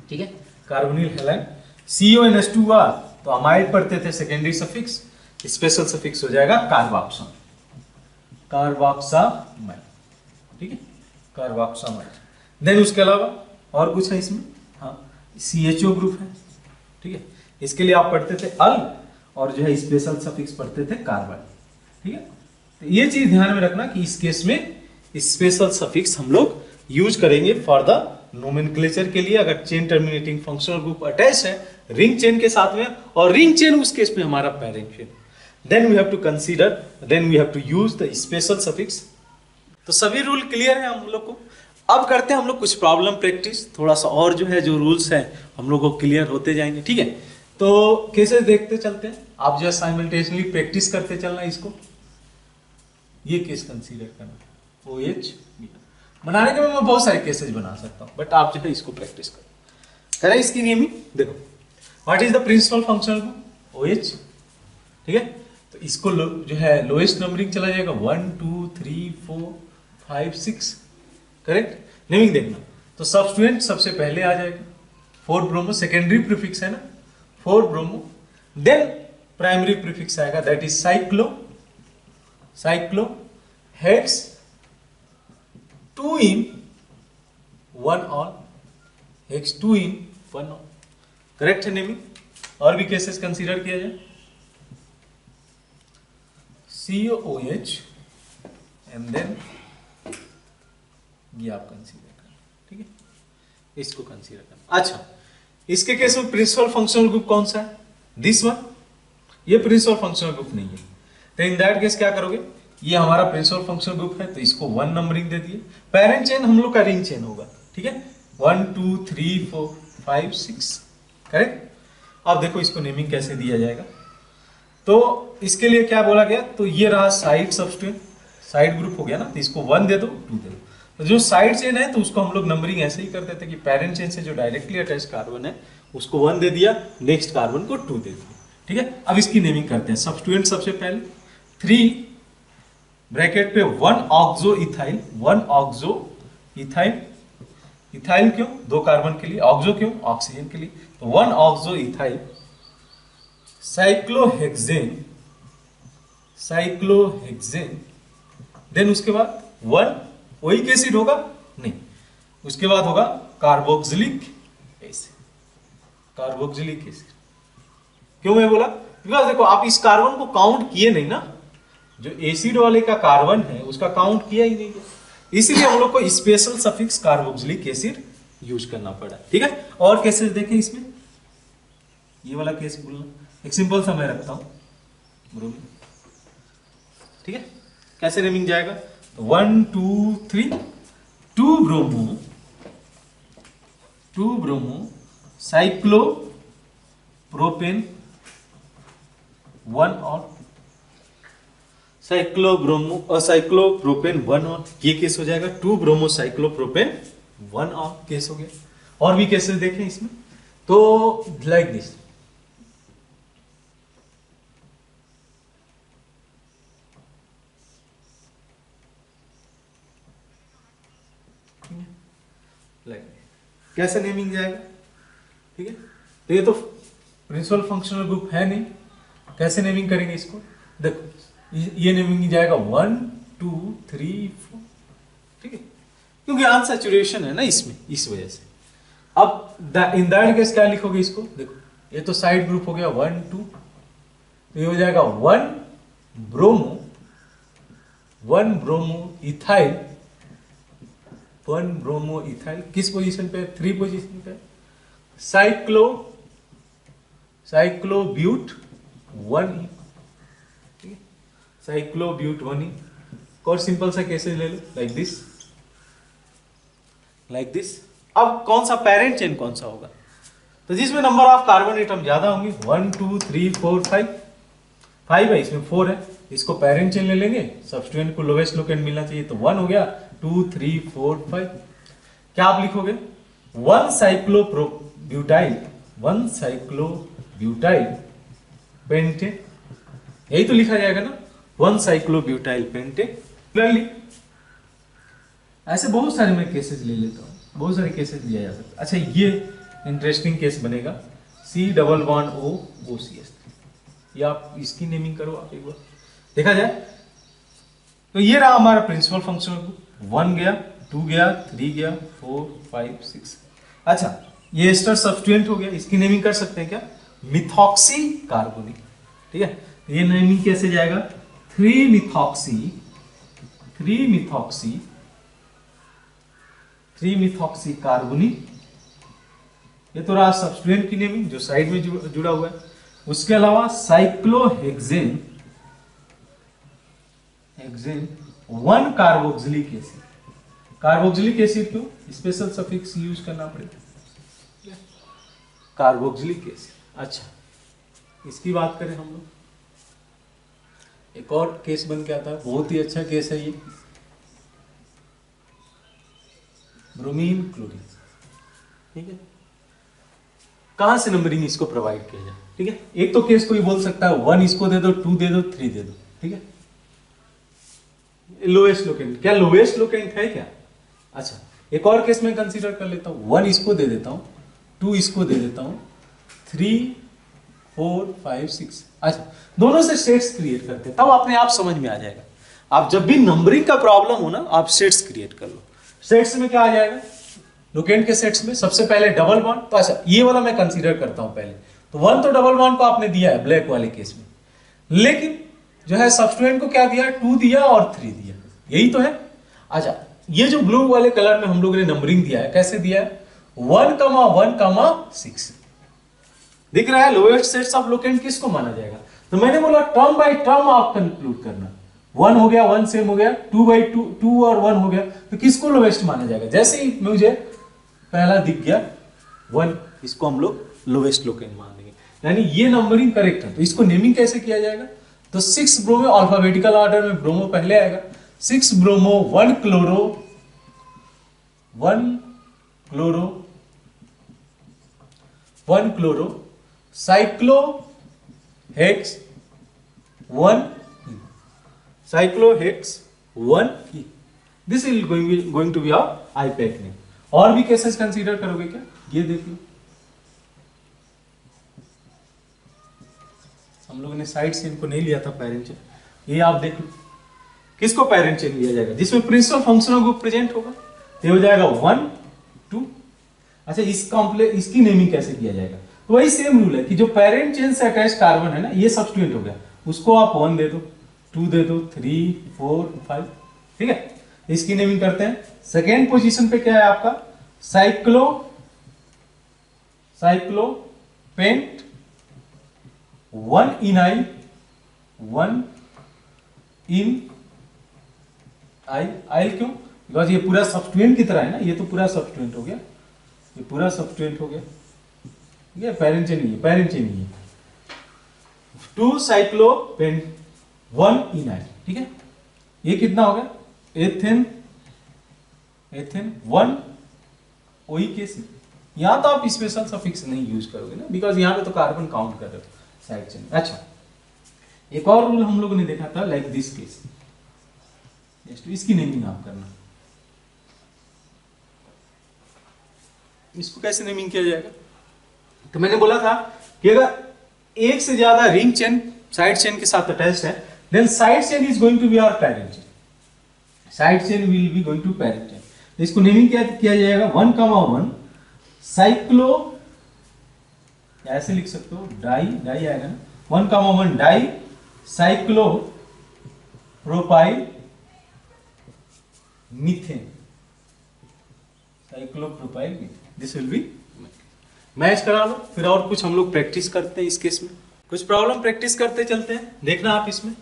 ठीक है, कार्बोनिल हैलाइड। CONH2R तो अमाइड पढ़ते थे सेकेंडरी सफिक्स, स्पेशल सफिक्स हो जाएगा कार्बोक्सामाइड, ठीक है, कार्बोक्सामाइड। देन उसके अलावा और कुछ है इसमें, हाँ CHO ग्रुप है, ठीक है, इसके लिए आप पढ़ते थे अल, और जो है स्पेशल सफिक्स पढ़ते थे कार्बाइड, ठीक है। तो ये चीज ध्यान में रखना कि इस केस में स्पेशल सफिक्स हम लोग यूज करेंगे फॉर द नोमेनक्लेचर के लिए, अगर chain terminating functional group attach है रिंग चेन के साथ में, और रिंग चेन उस केस में हमारा parent chain, then we have to consider, then we have to use the special suffix. तो सभी रूल क्लियर है हम लोग को। अब करते हैं हम लोग कुछ प्रॉब्लम प्रैक्टिस, थोड़ा सा और जो है जो रूल्स है हम लोग को क्लियर होते जाएंगे, ठीक है। तो कैसे देखते चलते हैं, आप जो साइमल्टेनियसली प्रैक्टिस करते चलना इसको। ये केस कंसीडर करना OH बनाने के मैं बहुत सारे केसेस बना सकता हूं, बट आप जो है इसको प्रैक्टिस करें इसकी नेमिंग। देखो what is the principal functional group OH, ठीक है। तो इसको जो है लोएस्ट नंबरिंग चला जाएगा 1 2 3 4 5 6, करेक्ट। नेमिंग देखना, तो सब्स्टिट्यूएंट सबसे पहले आ जाएगा 4 ब्रोमो, सेकेंडरी प्रीफिक्स है ना 4 ब्रोमो, देन प्राइमरी प्रीफिक्स आएगा that is cyclo heads 2 in 1 on, hex 2 in 1 on, correct है नेमिंग। और भी केसेस कंसीडर किया जाए, COOH एंड देन ये आप कंसीडर करना, ठीक है, इसको कंसीडर करना। अच्छा, इसके केस में प्रिंसिपल फंक्शनल ग्रुप कौन सा है, दिस वन, ये प्रिंसिपल फंक्शनल ग्रुप नहीं है। तो इन दैट केस क्या करोगे, ये हमारा प्रिंसिपल फंक्शनल ग्रुप है तो इसको 1 नंबरिंग दे दिए। पेरेंट चेन हम लोग का रिंग चेन होगा, ठीक है, 1 2 3 4 5 6, करेक्ट। अब देखो इसको नेमिंग कैसे दिया जाएगा, तो इसके लिए क्या बोला गया, तो ये रहा साइड सब्स्टिट्यूएंट, साइड ग्रुप हो गया ना, तो इसको 1 दे दो 2 दे दो। तो जो साइड चेन है तो उसको हम लोग नंबरिंग ऐसे ही करते थे कि पेरेंट चेन से जो डायरेक्टली अटैच कार्बन है उसको 1 दे दिया, नेक्स्ट कार्बन को 2 दे दिया, ठीक है। अब इसकी नेमिंग करते हैं। सब्स्टिट्यूएंट सबसे पहले 3 ब्रैकेट पे 1 ऑक्सो इथाइल, इथाइल क्यों? 2 कार्बन के लिए। ऑक्सो क्यों? ऑक्सीजन के लिए। तो 1 oxo ethyl cyclohexane, cyclohexane. Then उसके बाद 1 ओइक एसिड होगा नहीं, उसके बाद होगा कार्बोक्सिलिक एसिड, कार्बोक्सिलिक एसिड। क्यों मैं बोला? बिकॉज देखो आप इस कार्बन को काउंट किए नहीं ना, जो एसिड वाले का कार्बन है उसका काउंट किया ही नहीं है, इसीलिए हम लोग को special suffix carboxylic acid use करना पड़ा। ठीक है, और केसेस देखें इसमें, ये वाला केस बोलना, एक सिंपल सा मैं रखता हूं ब्रोमीन। ठीक है, कैसे नेमिंग जाएगा? 1 2 3 2 ब्रोमो, 2 ब्रोमो साइक्लो प्रोपेन 1 और साइक्लोब्रोमो साइक्लोप्रोपेन 1 और, ये केस हो जाएगा 2 ब्रोमो साइक्लोप्रोपेन 1 और केस हो गया। और भी केसेस देखें इसमें, तो लाइक दिस, कैसे नेमिंग जाएगा? ठीक है, तो ये तो प्रिंसिपल फंक्शनल ग्रुप है नहीं, कैसे नेमिंग करेंगे इसको? देखो ये नेमिंग जाएगा 1 2 3 4। ठीक है, क्योंकि अनसैचुरेशन है ना इसमें, इस वजह से। अब इन दैट केस क्या लिखोगे इसको? देखो ये तो साइड ग्रुप हो गया 1 2, तो ये हो जाएगा 1 bromo, 1 bromo ethyl, 1 bromo ethyl किस पोजीशन पे? 3 पोजीशन पे। साइक्लो साइक्लोब्यूट 1E, ठीक है, साइक्लोब्यूट 1E। और सिंपल सा केसेस ले लो, लाइक दिस, लाइक दिस। अब कौन सा पेरेंट चेन कौन सा होगा? तो जिसमें नंबर ऑफ कार्बन एटम ज्यादा होंगे, 1 2 3 4 5, 5 है इसमें 4 है, इसको पेरेंट चेन ले लेंगे, सब्स्टिट्यूएंट को लोवेस्ट लोकेंट मिलना चाहिए, तो 1 हो गया, 2 3 4 5। क्या आप लिखोगे? 1 साइक्लोब्यूटाइल, 1 साइक्लोब्यूटाइल पेंटे, यही तो लिखा जाएगा ना, 1 साइक्लोब्यूटाइल पेंटे। क्लियरली ऐसे बहुत सारे मैं केसेस ले लेता हूँ, बहुत सारे केसेस लिया जा सकता है। अच्छा ये इंटरेस्टिंग केस बनेगा, C double bond O OCH3, ये आप इसकी नेमिंग करो आप एक बार, देखा जाए। तो ये रहा हमारा प्रिंसिपल फंक्शनल ग्रुप, 1 गया, 2 गया, 3 गया, 4 5 6। अच्छा ये एस्टर सब्स्टिट्यूएंट हो गया, इसकी नेमिंग कर सकते हैं क्या? Methoxy carbonic. ठीक है, तो ये नेमिंग कैसे जाएगा? 3 मिथॉक्सी, 3 मिथॉक्सी, 3 मिथॉक्सी कार्बोनिक। ये तो रहा सब्स्टिट्यूएंट की नेमिंग जो साइड में जुड़ा हुआ है। उसके अलावा cyclohexane, hexane 1 carboxylic acid, carboxylic acid क्यों? स्पेशल सफिक्स यूज करना पड़ेगा, कार्बोक्सिलिक एसिड। अच्छा इसकी बात करें हम लोग, एक और केस बन के आता है, बहुत ही अच्छा केस है ये, ब्रोमीन क्लोरीन। ठीक है, कहां से नंबरिंग इसको प्रोवाइड किया जाए? ठीक है, एक तो केस कोई बोल सकता है 1 इसको दे दो, 2 दे दो, 3 दे दो। ठीक है, लोएस्ट लोकेंट, क्या लोएस्ट लोकेंट है क्या? अच्छा एक और केस में कंसीडर कर लेता हूं, 1 इसको दे देता हूं, 2 इसको दे देता हूं, 3 4 5 6। अच्छा दोनों से सेट्स क्रिएट करते हैं, तब अपने आप समझ में आ जाएगा। आप जब भी नंबरिंग का प्रॉब्लम हो ना, आप सेट्स क्रिएट कर लो। सेट्स में क्या आ जाएगा? लोकेंट के सेट्स में सबसे पहले डबल बॉन्ड, तो अच्छा ये वाला मैं कंसीडर करता हूं पहले, तो 1 तो डबल बॉन्ड को आपने दिया है ब्लैक वाले केस में, लेकिन जो है सब्स्टिट्यूएंट को क्या दिया? 2 दिया और 3 दिया, यही तो है। अच्छा ये जो ब्लू वाले कलर में हम लोगों ने नंबरिंग दिया है, कैसे दिया है? 1 1 6 दिख रहा है। लोएस्ट सेट्स ऑफ लोकेंट किसको माना जाएगा? तो मैंने बोला टर्म बाय टर्म आप कंक्लूड करना, 1 हो गया, 1 सेम हो गया, 2 बाई 2 और 1 हो गया, तो किसको लोवेस्ट माना जाएगा? जैसे ही मुझे पहला दिख गया 1, इसको हम लोग लोवेस्ट लोकेंट मान लेंगे, यानी ये नंबरिंग करेक्ट है। तो इसको नेमिंग कैसे किया जाएगा? तो 6 ब्रोमो, अल्फाबेटिकल ऑर्डर में ब्रोमो पहले आएगा, 6 bromo 1 chloro 1 chloro 1 chloro साइक्लोहेक्स 1 cyclohexane 1E. This is going to be our IPAC name. और भी केसेस कंसीडर करोगे क्या? ये देख लो, हम लोगों ने साइड चेन को नहीं लिया था पेरेंट चेन, ये आप देख लो, किसको पेरेंट चेन लिया जाएगा? जिसमें प्रिंसिपल फंक्शनल ग्रुप प्रेजेंट होगा, ये हो जाएगा 1 2। अच्छा, इसकी नेमिंग कैसे किया जाएगा? तो वही सेम रूल है कि जो पेरेंट चेन से अटैच कार्बन है ना, ये सब्स्टिट्यूएंट हो गया, उसको आप 1 दे दो, 2 दे दो, 3 4 5, ठीक है। इसकी नेमिंग करते हैं। सेकेंड पोजीशन पे क्या है आपका? साइक्लोपेंट 1 इनाइल 1 इन आइल। क्यों? बिकॉज ये पूरा सब्स्टिट्यूएंट की तरह है ना, ये तो पूरा सब्स्टिट्यूएंट हो गया, ये पूरा सब्स्टिट्यूएंट हो गया, ठीक है। पेरेंट चेन ही है 2 साइक्लोपेंट 1 इनाइल, ठीक है। ये कितना हो गया? Ethane 1 OEKC। यहां तो आप स्पेशल सफिक्स नहीं यूज करोगे ना, बिकॉज यहां पे तो कार्बन काउंट कर रहे हो साइड चेन। अच्छा, एक और रूल हम लोगों ने देखा था, लाइक दिस केस, इसकी नेमिंग आप करना। इसको कैसे नेमिंग किया जाएगा? तो मैंने बोला था कि अगर एक से ज्यादा रिंग चेन साइड चेन के साथ अटैच्ड है, then side chain is going to be our parent chain, side chain will be going to parent chain. इसको नेमिंग क्या किया जाएगा? 1,1 साइक्लो, ऐसे लिख सकते हो, डाई आएगा ना, 1,1 di cyclo propyl methane, cyclopropyl methane, this will be. Match करा लो, फिर और कुछ हम लोग प्रैक्टिस करते हैं इस केस में, कुछ प्रॉब्लम प्रैक्टिस करते चलते हैं, देखना आप इसमें।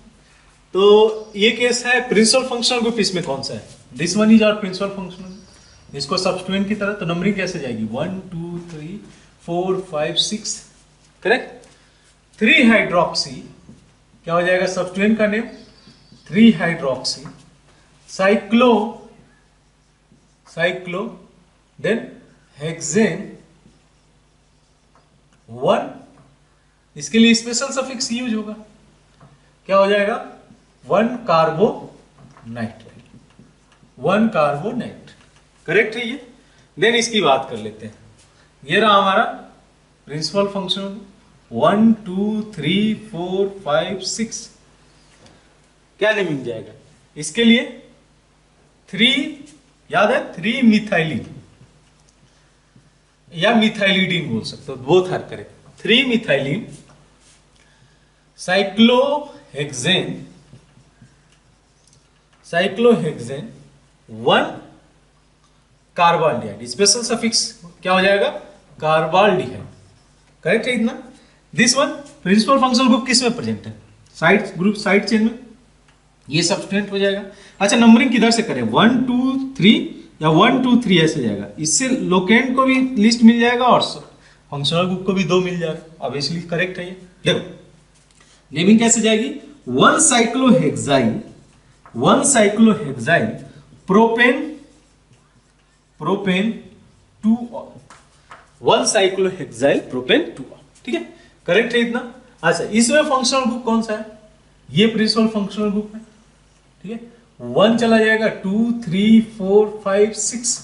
तो ये केस है प्रिंसिपल फंक्शनल ग्रुप, इसमें कौन सा है? This one is our principal functional. इसको सब्स्टिट्यूएंट की तरह, तो नंबरिंग कैसे जाएगी? 1 2 3 4 5 6, करेक्ट। 3 हाइड्रोक्सी क्या हो जाएगा सब्स्टिट्यूएंट का name? 3 hydroxy cyclo then hexane 1, इसके लिए स्पेशल सफिक्स यूज होगा, क्या हो जाएगा? 1 कार्बोनाइट, करेक्ट है ये। देन इसकी बात कर लेते हैं, ये रहा हमारा प्रिंसिपल फंक्शन 1 2 3 4 5 6, क्या नेमिंग जाएगा इसके लिए? 3, याद है, 3 मिथाइलिन या मिथाइलिडीन बोल सकते हो, both are correct. 3 methylene cyclohexane 1 carbaldehyde, special suffix क्या हो जाएगा? कार्बाल्डिहाइड, करेक्ट है इतना। This one principal functional group किस में प्रेजेंट है? साइड चेन में, ये सब्स्टिट्यूएंट हो जाएगा। अच्छा, नंबरिंग किधर से करें? 1 2 3 या 1 2 3 ऐसे जाएगा, इससे लोकेंट को भी लिस्ट मिल जाएगा और फंक्शनल ग्रुप को भी 2 मिल जाएगा, ऑब्वियसली करेक्ट है ये। देखो नेमिंग कैसे जाएगी? 1 साइक्लोहेक्साइल प्रोपेन 2 1 साइक्लोहेक्साइल प्रोपेन 2, ठीक है, करेक्ट है इतना। अच्छा, इसमें फंक्शनल ग्रुप कौन सा है? ये प्रिंसिपल फंक्शनल ग्रुप है, ठीक है। 1 चला जाएगा, 2 3 4 5 6।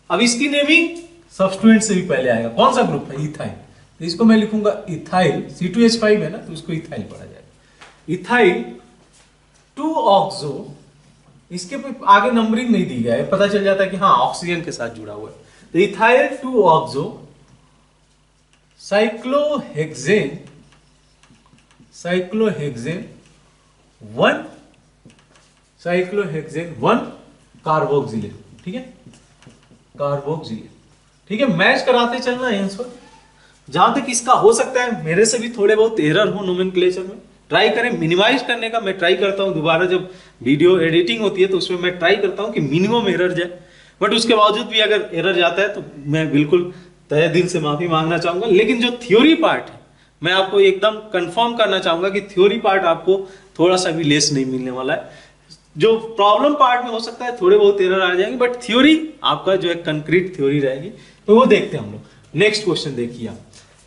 अब इसकी नेमिंग सब्स्टिट्यूएंट से भी पहले आएगा, कौन सा ग्रुप है? इथाइल, तो इसको मैं लिखूंगा इथाइल, C2H5 है ना, तो इसको इथाइल पढ़ा जाएगा। इथाइल 2 ऑक्सो, इसके आगे नंबरिंग नहीं दी गया है, पता चल जाता है कि हाँ ऑक्सीजन के साथ जुड़ा हुआ है, तो इथाइल 2 ऑक्सो साइक्लोहेक्सेन 1 कार्बोक्सिलेट, ठीक है, कार्बोक्सिलेट, ठीक है। मैच कराते चलना है आंसर। जहां तक इसका हो सकता है मेरे से भी थोड़े बहुत एरर हो नोमेनक्लेचर में, ट्राई करें मिनिमाइज करने का। मैं ट्राई करता हूं दोबारा जब वीडियो एडिटिंग होती है तो उसमें मैं ट्राई करता हूं कि मिनिमम एरर जाए, बट उसके बावजूद भी अगर एरर जाता है तो मैं बिल्कुल तहे दिल से माफी मांगना चाहूंगा। लेकिन जो थ्योरी पार्ट है मैं आपको एकदम कंफर्म करना चाहूंगा कि थ्योरी पार्ट आपको थोड़ा सा भी लेस नहीं मिलने वाला है। जो प्रॉब्लम पार्ट में हो सकता है थोड़े बहुत एरर आ जाएंगे, बट थ्योरी आपका जो है कंक्रीट थ्योरी रहेगी, तो वो देखते हैं हम लोग। नेक्स्ट क्वेश्चन देखिए आप,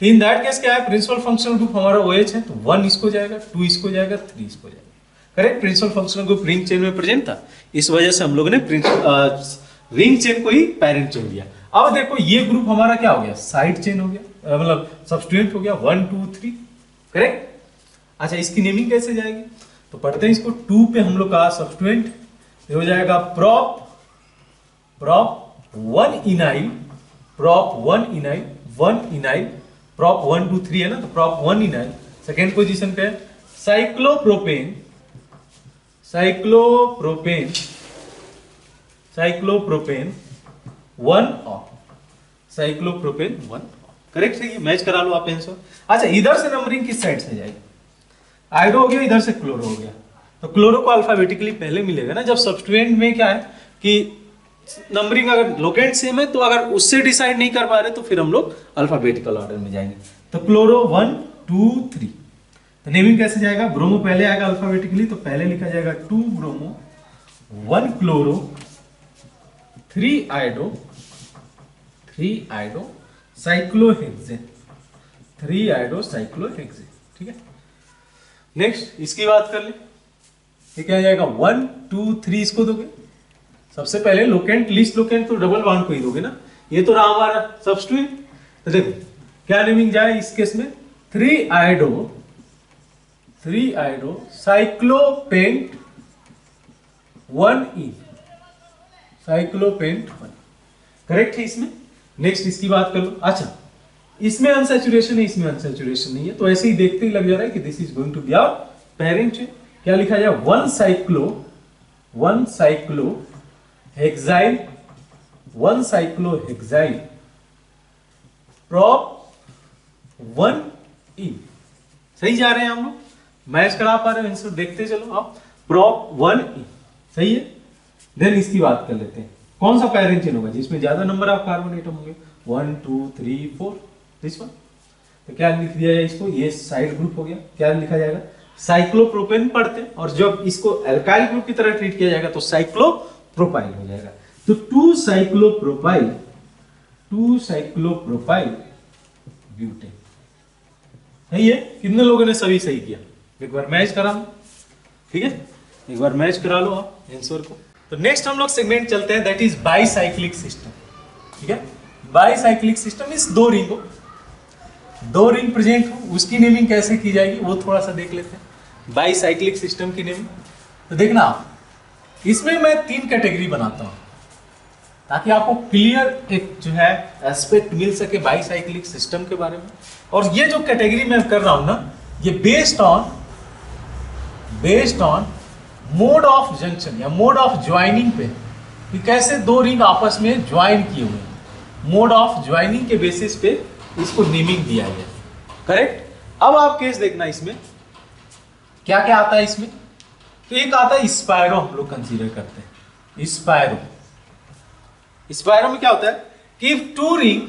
तो इन दैट केस क्या है? प्रिंसिपल फंक्शनल ग्रुप हमारा OH है, तो 1 इसको जाएगा, 2 इसको जाएगा, 3 इसको जाएगा, correct. Principal functional group ring chain में प्रेजेंट था, इस वजह से हम लोग ने रिंग चेन को ही पेरेंट चेन दिया। अब देखो ये ग्रुप हमारा क्या हो गया, साइड चेन हो गया, मतलब सब्स्टिट्यूएंट हो गया 1 2 3, करेक्ट। अच्छा इसकी नेमिंग कैसे जाएगी, तो पढ़ते हैं इसको। 2 पे हम लोग का सब्स्टिट्यूएंट हो जाएगा prop 1 इनाइल, prop 1 इनाइल, 1 इनाइल, prop 1 2 3 है ना, तो prop 1 इनाइल। सेकेंड पोजीशन पे है cyclopropane, cyclopropane 1 of, cyclopropane 1, correct है, ये मैच करा लो आप आंसर। अच्छा इधर से नंबरिंग किस साइड से जाएगी, आयोडो हो गया, इधर से क्लोरो हो गया, तो क्लोरो को अल्फाबेटिकली पहले मिलेगा ना। जब सब्स्टिट्यूएंट में क्या है कि नंबरिंग अगर लोकेंट सेम है तो अगर उससे डिसाइड नहीं कर पा रहे तो फिर हम लोग अल्फाबेटिकल ऑर्डर में जाएंगे। तो क्लोरो 1 2 3, तो नेमिंग कैसे जाएगा, ब्रोमो पहले आएगा अल्फाबेटिकली, तो पहले लिखा जाएगा 2 bromo 1 chloro 3 iodo cyclohexane, 3 iodo cyclohexane, ठीक है। नेक्स्ट इसकी बात कर ले, ये क्या जाएगा 1 2 3, इसको दोगे सबसे पहले लोकेंट, लिस्ट लोकेंट तो डबल बॉन्ड को ही दोगे ना, ये तो रहा हमारा सब्स्टिट्यूएंट। तो देखो क्या नेमिंग जाए इस केस में, 3 आयोडो साइक्लोपेंट 1 ई, साइक्लोपेंट 1, करेक्ट है इसमें। नेक्स्ट इसकी बात कर लो। अच्छा इसमें अनसैचुरेशन है, इसमें अनसैचुरेशन नहीं है, तो ऐसे ही देखते ही लग जा रहा है कि this is going to be our parent chain. क्या लिखा जाए, 1 साइक्लोहेक्साइल, 1 साइक्लोहेक्साइल prop 1 ई, सही जा रहे हैं हम लोग, मैच करा पा रहे हो आंसर, देखते चलो आप, prop 1 ई सही है। देन इसकी बात कर लेते हैं, कौन सा पेरेंट चेन होगा जिसमें ज्यादा नंबर ऑफ कार्बन एटम होंगे, 1 2 3 4, दिस वन। तो क्या लिख दिया जाए इसको, ये साइड ग्रुप हो गया, क्या लिखा जाएगा, साइक्लोप्रोपेन पढ़ते हैं, और जब इसको एल्काइल ग्रुप की तरह ट्रीट किया जाएगा तो साइक्लोप्रोपाइल हो जाएगा। तो 2 साइक्लोप्रोपाइल ब्यूटेन, सही है। कितने लोगों ने सभी सही किया, एक बार मैच करा लो, ठीक है, एक बार मैच करा लो आप आंसर को। तो नेक्स्ट हम लोग सेगमेंट चलते हैं, दैट इज बाईसाइक्लिक सिस्टम, ठीक है। बाईसाइक्लिक सिस्टम इस दो रिंग प्रेजेंट हो, उसकी नेमिंग कैसे की जाएगी वो थोड़ा सा देख लेते हैं। बाईसाइक्लिक सिस्टम की नेमिंग, तो देखना आप, इसमें मैं 3 कैटेगरी बनाता हूं ताकि आपको क्लियर एक जो है एस्पेक्ट मिल सके बाईसाइक्लिक सिस्टम के बारे में। और ये जो कैटेगरी मैं कर रहा हूं ना, ये based on mode of junction या मोड ऑफ ज्वाइनिंग पे, कि कैसे 2 रिंग आपस में ज्वाइन किए हुए, मोड ऑफ ज्वाइनिंग के बेसिस पे इसको नेमिंग दिया गया, करेक्ट। अब आप केस देखना, इसमें क्या क्या आता है इसमें, तो एक आता है स्पायरो, हम लोग कंसीडर करते हैं स्पायरो में क्या होता है कि if two ring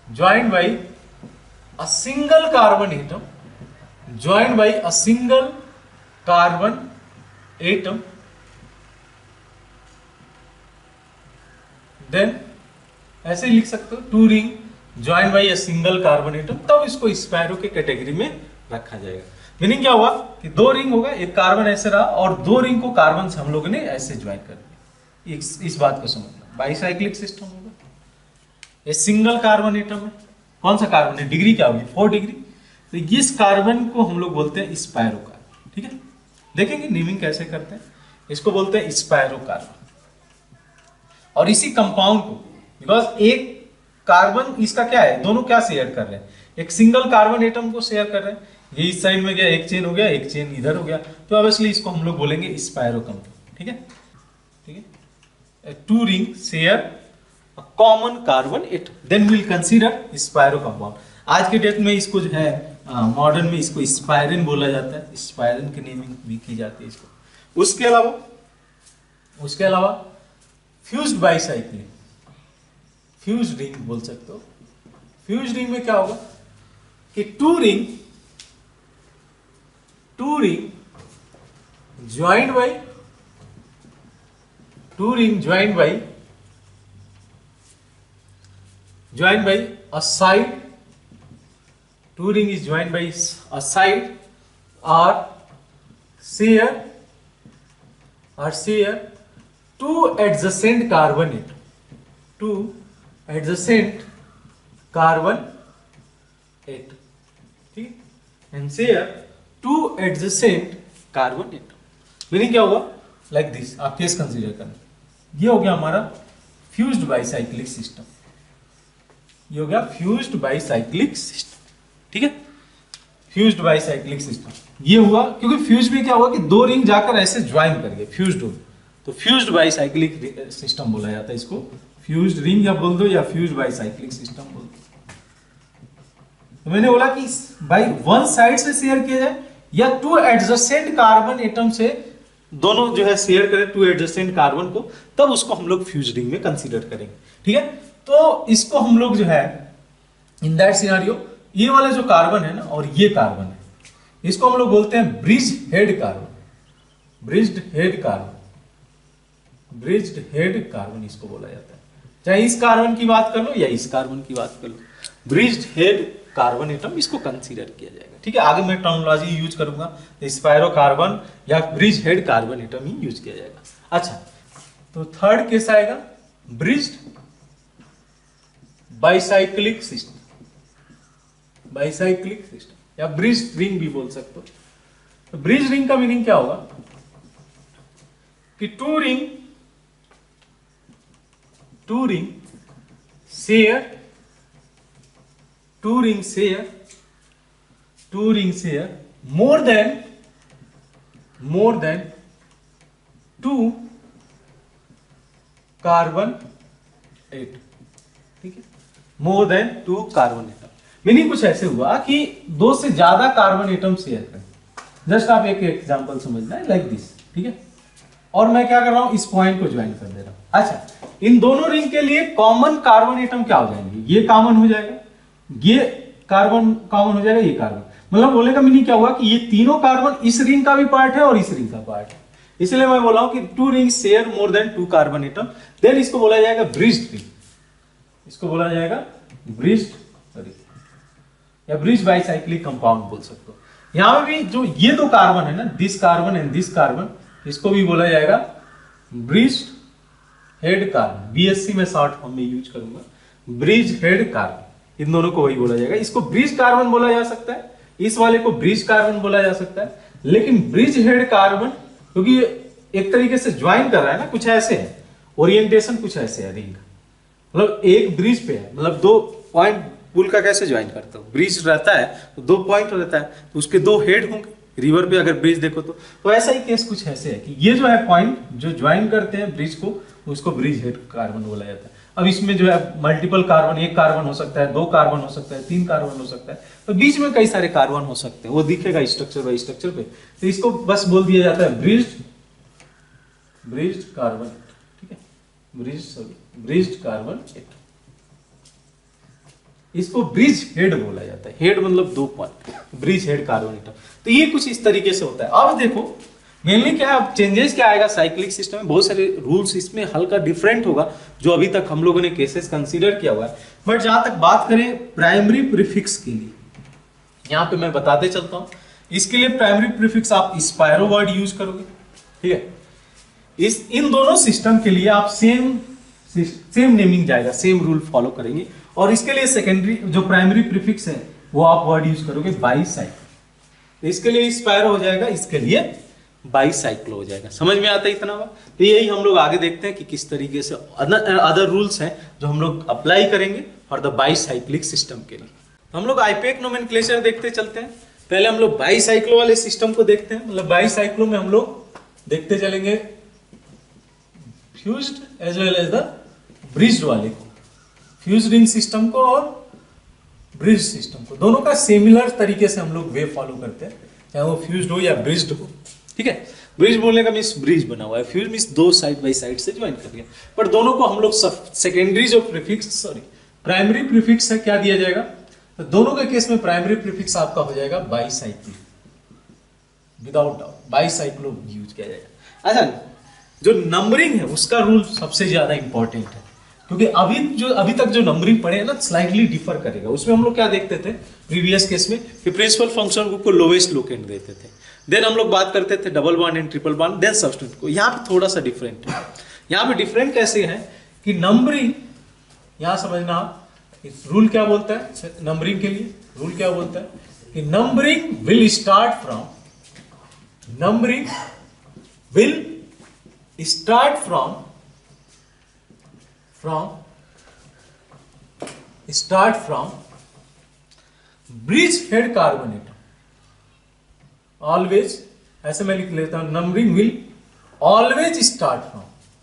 join by a single carbon atom, then ऐसे ही लिख सकते हो, 2 ring join by a single carbon atom, तब इसको स्पायरो के कैटेगरी में रखा जाएगा। मीनिंग क्या हुआ कि 2 रिंग होगा, एक कार्बन ऐसे रहा और 2 रिंग को कार्बन से हम लोगों ने ऐसे ज्वाइन कर दिया। इस बात को समझना, बाईसाइक्लिक सिस्टम होगा, ये सिंगल कार्बन एटम है, कौन सा कार्बन है, डिग्री क्या होगी 4 डिग्री, तो इस कार्बन को हम लोग बोलते हैं स्पायरो कार्बन, ठीक है। देखेंगे नेमिंग कैसे करते हैं, इसको बोलते हैं स्पायरो कार्बन। और इसी कंपाउंड को, बिकॉज एक कार्बन इसका क्या है, दोनों क्या शेयर कर रहे हैं, एक सिंगल कार्बन एटम को शेयर कर रहे हैं, ये इस साइड में गया, एक चेन हो गया, एक चेन इधर हो गया, तो ऑब्वियसली इसको हम लोग बोलेंगे स्पायरो कंपाउंड, ठीक है। 2 ring share a common carbon atom, then we will consider spiro compound. आज के डेट में इसको जो है मॉडर्न में इसको स्पायरिन बोला जाता है, स्पायरिन की नेमिंग भी की जाती है इसको। उसके अलावा फ्यूज्ड बाईसाइक्लिक, फ्यूज्ड रिंग बोल सकते हो। फ्यूज्ड रिंग में क्या होगा कि 2 ring joined by a side two ring is joined by a side or share two adjacent carbon atom, two adjacent carbon atom, ठीक है, and share two adjacent carbon atom. Meaning क्या होगा, like this, आप case consider करना, ये हो गया हमारा फ्यूज्ड बाइसाइक्लिक सिस्टम, ये हो गया फ्यूज्ड बाइसाइक्लिक सिस्टम, ठीक है, फ्यूज्ड बाइसाइक्लिक सिस्टम ये हुआ, क्योंकि फ्यूज में क्या हुआ कि दो रिंग जाकर ऐसे ज्वाइन कर गए, फ्यूज्ड हो, तो फ्यूज्ड बाइसाइक्लिक सिस्टम बोला जाता है इसको, फ्यूज्ड रिंग या बोल दो या फ्यूज्ड बाइसाइक्लिक सिस्टम बोल दो। तो मैंने बोला कि बाई वन साइड से शेयर किया जाए या टू एडजेसेंट कार्बन एटम से दोनों जो है शेयर करें टू एडजेसेंट कार्बन को, तब उसको हम लोग फ्यूज रिंग में कंसीडर करेंगे, ठीक है। तो इसको हम लोग जो है इन दैट सिनेरियो, ये वाला जो कार्बन है ना और ये कार्बन है, इसको हम लोग बोलते हैं bridge head carbon, bridged head carbon, bridged head carbon इसको बोला जाता है। चाहे इस कार्बन की बात कर लो या इस कार्बन की बात कर लो, ब्रिज्ड हेड कार्बन एटम इसको कंसीडर किया जाएगा, ठीक है। आगे मैं टर्मिनोलॉजी यूज करूंगा, स्पायरो कार्बन या ब्रिज हेड कार्बन एटम ही यूज किया जाएगा। अच्छा, तो थर्ड केस आएगा bridged bicyclic system, bicyclic system या ब्रिज रिंग भी बोल सकते हो। तो ब्रिज रिंग का मीनिंग क्या होगा कि two ring share more than two carbon atom, ठीक है, more than two carbon atom. Meaning कुछ ऐसे हुआ कि दो से ज्यादा कार्बन एटम शेयर करें। जस्ट आप एक एग्जांपल समझना है, लाइक दिस, ठीक है, और मैं क्या कर रहा हूं, इस पॉइंट को ज्वाइन कर दे रहा हूं। अच्छा, इन दोनों रिंग के लिए कॉमन कार्बन एटम क्या हो जाएंगे, ये कॉमन हो जाएगा, ये कार्बन कॉमन हो जाएगा, ये कार्बन, मतलब बोलने का मीनिंग क्या हुआ कि ये तीनों कार्बन इस रिंग का भी पार्ट है और इस रिंग का पार्ट है। इसलिए मैं बोला हूं कि two ring share more than two carbon atom, then इसको बोला जाएगा ब्रिज्ड रिंग, इसको बोला जाएगा ब्रिज्ड या ब्रिज बाइसाइक्लिक कंपाउंड बोल सकते हो। यहां पे भी जो ये दो कार्बन है ना, this carbon and this carbon, इसको भी बोला जाएगा ब्रिज्ड हेड कार्बन, बीएससी में शॉर्ट फॉर्म में यूज करूंगा, ब्रिज हेड कार्बन, इन दोनों को वही बोला जाएगा। इसको ब्रिज कार्बन बोला जा सकता है, इस वाले को ब्रिज कार्बन बोला जा सकता है, लेकिन ब्रिज हेड कार्बन क्योंकि एक तरीके से ज्वाइन कर रहा है ना, कुछ ऐसे है, ओरिएंटेशन कुछ ऐसे है रिंग, मतलब एक ब्रिज पे है, मतलब दो पॉइंट पुल का कैसे ज्वाइन करता हूं, ब्रिज रहता है तो दो पॉइंट रहता है, तो उसके दो हेड होंगे, रिवर पे अगर ब्रिज देखो तो ऐसा ही केस कुछ ऐसे है कि ये जो है पॉइंट जो ज्वाइन करते हैं ब्रिज को, उसको ब्रिज हेड कार्बन बोला जाता है। अब इसमें जो है मल्टीपल कार्बन, एक कार्बन हो सकता है, दो कार्बन हो सकता है, तीन कार्बन हो सकता है, तो बीच में कई सारे कार्बन हो सकते हैं, वो दिखेगा स्ट्रक्चर बाय स्ट्रक्चर पे, तो इसको बस बोल दिया जाता है ब्रिज्ड कार्बन, ठीक है, ब्रिज्ड कार्बन एटम, इसको ब्रिज हेड बोला जाता है, हेड मतलब दो point, bridge head carbon atom. तो ये कुछ इस तरीके से होता है। अब देखो मेनली क्या चेंजेस क्या आएगा साइक्लिक सिस्टम में, बहुत सारे रूल्स इसमें हल्का डिफरेंट होगा जो अभी तक हम लोगों ने केसेस कंसीडर किया हुआ है। बट जहां तक बात करें प्राइमरी प्रीफिक्स के लिए, यहां पे मैं बताते चलता हूं, इसके लिए प्राइमरी प्रीफिक्स आप स्पायरो वर्ड यूज करोगे, ठीक है। इन दोनों सिस्टम के लिए आप सेम नेमिंग जाएगा, सेम रूल फॉलो करेंगे, और इसके लिए सेकेंडरी जो प्राइमरी प्रीफिक्स है वो आप वर्ड यूज करोगे बाईसाइक्लो, इसके लिए स्पायरो हो जाएगा, इसके लिए बाईसाइक्लो हो जाएगा। समझ में आता है इतना बात? तो यही हम लोग आगे देखते हैं कि किस तरीके से अदर रूल्स हैं जो हम लोग अप्लाई करेंगे फॉर द बाईसाइक्लिक सिस्टम के लिए। हम लोग आईपीएक नोमेनक्लेचर देखते चलते हैं। पहले हम लोग बाईसाइक्लो वाले सिस्टम को देखते हैं, मतलब बाईसाइक्लो में हम लोग देखते चलेंगे fused as well as the bridged वाले को, फ्यूज रिंग सिस्टम को और ब्रिज सिस्टम को, दोनों का सिमिलर तरीके से हम लोग वे फॉलो करते हैं, चाहे वो फ्यूज्ड हो या ब्रिज्ड हो, ठीक है। ब्रिज बोलने का मीन्स ब्रिज बना हुआ है, फ्यूज मीन्स दो साइड बाई साइड से ज्वाइन कर लिया, पर दोनों को हम लोग सेकेंडरी जो प्रीफिक्स प्राइमरी प्रीफिक्स है क्या दिया जाएगा, तो दोनों के केस में प्राइमरी प्रीफिक्स आपका हो जाएगा bicyclo, without doubt bicyclo use किया जाएगा। अच्छा, जो नंबरिंग है उसका रूल सबसे ज्यादा इंपॉर्टेंट है, क्योंकि अभी तक जो नंबरिंग पढ़े हैं ना स्लाइटली डिफर करेगा। उसमें हम लोग क्या देखते थे प्रीवियस केस में कि प्रिंसिपल फंक्शनल ग्रुप को लोवेस्ट लोकेंट देते थे, देन हम लोग बात करते थे double bond and triple bond, then substitute को। यहाँ पे थोड़ा सा डिफरेंट है। यहाँ पे डिफरेंट कैसे है कि नंबरिंग, यहां समझना रूल क्या बोलता है नंबरिंग के लिए, रूल क्या बोलता है कि numbering will start from bridge head carbon atom. Always, ऐसे मैं लिख लेता हूं, numbering will always start from,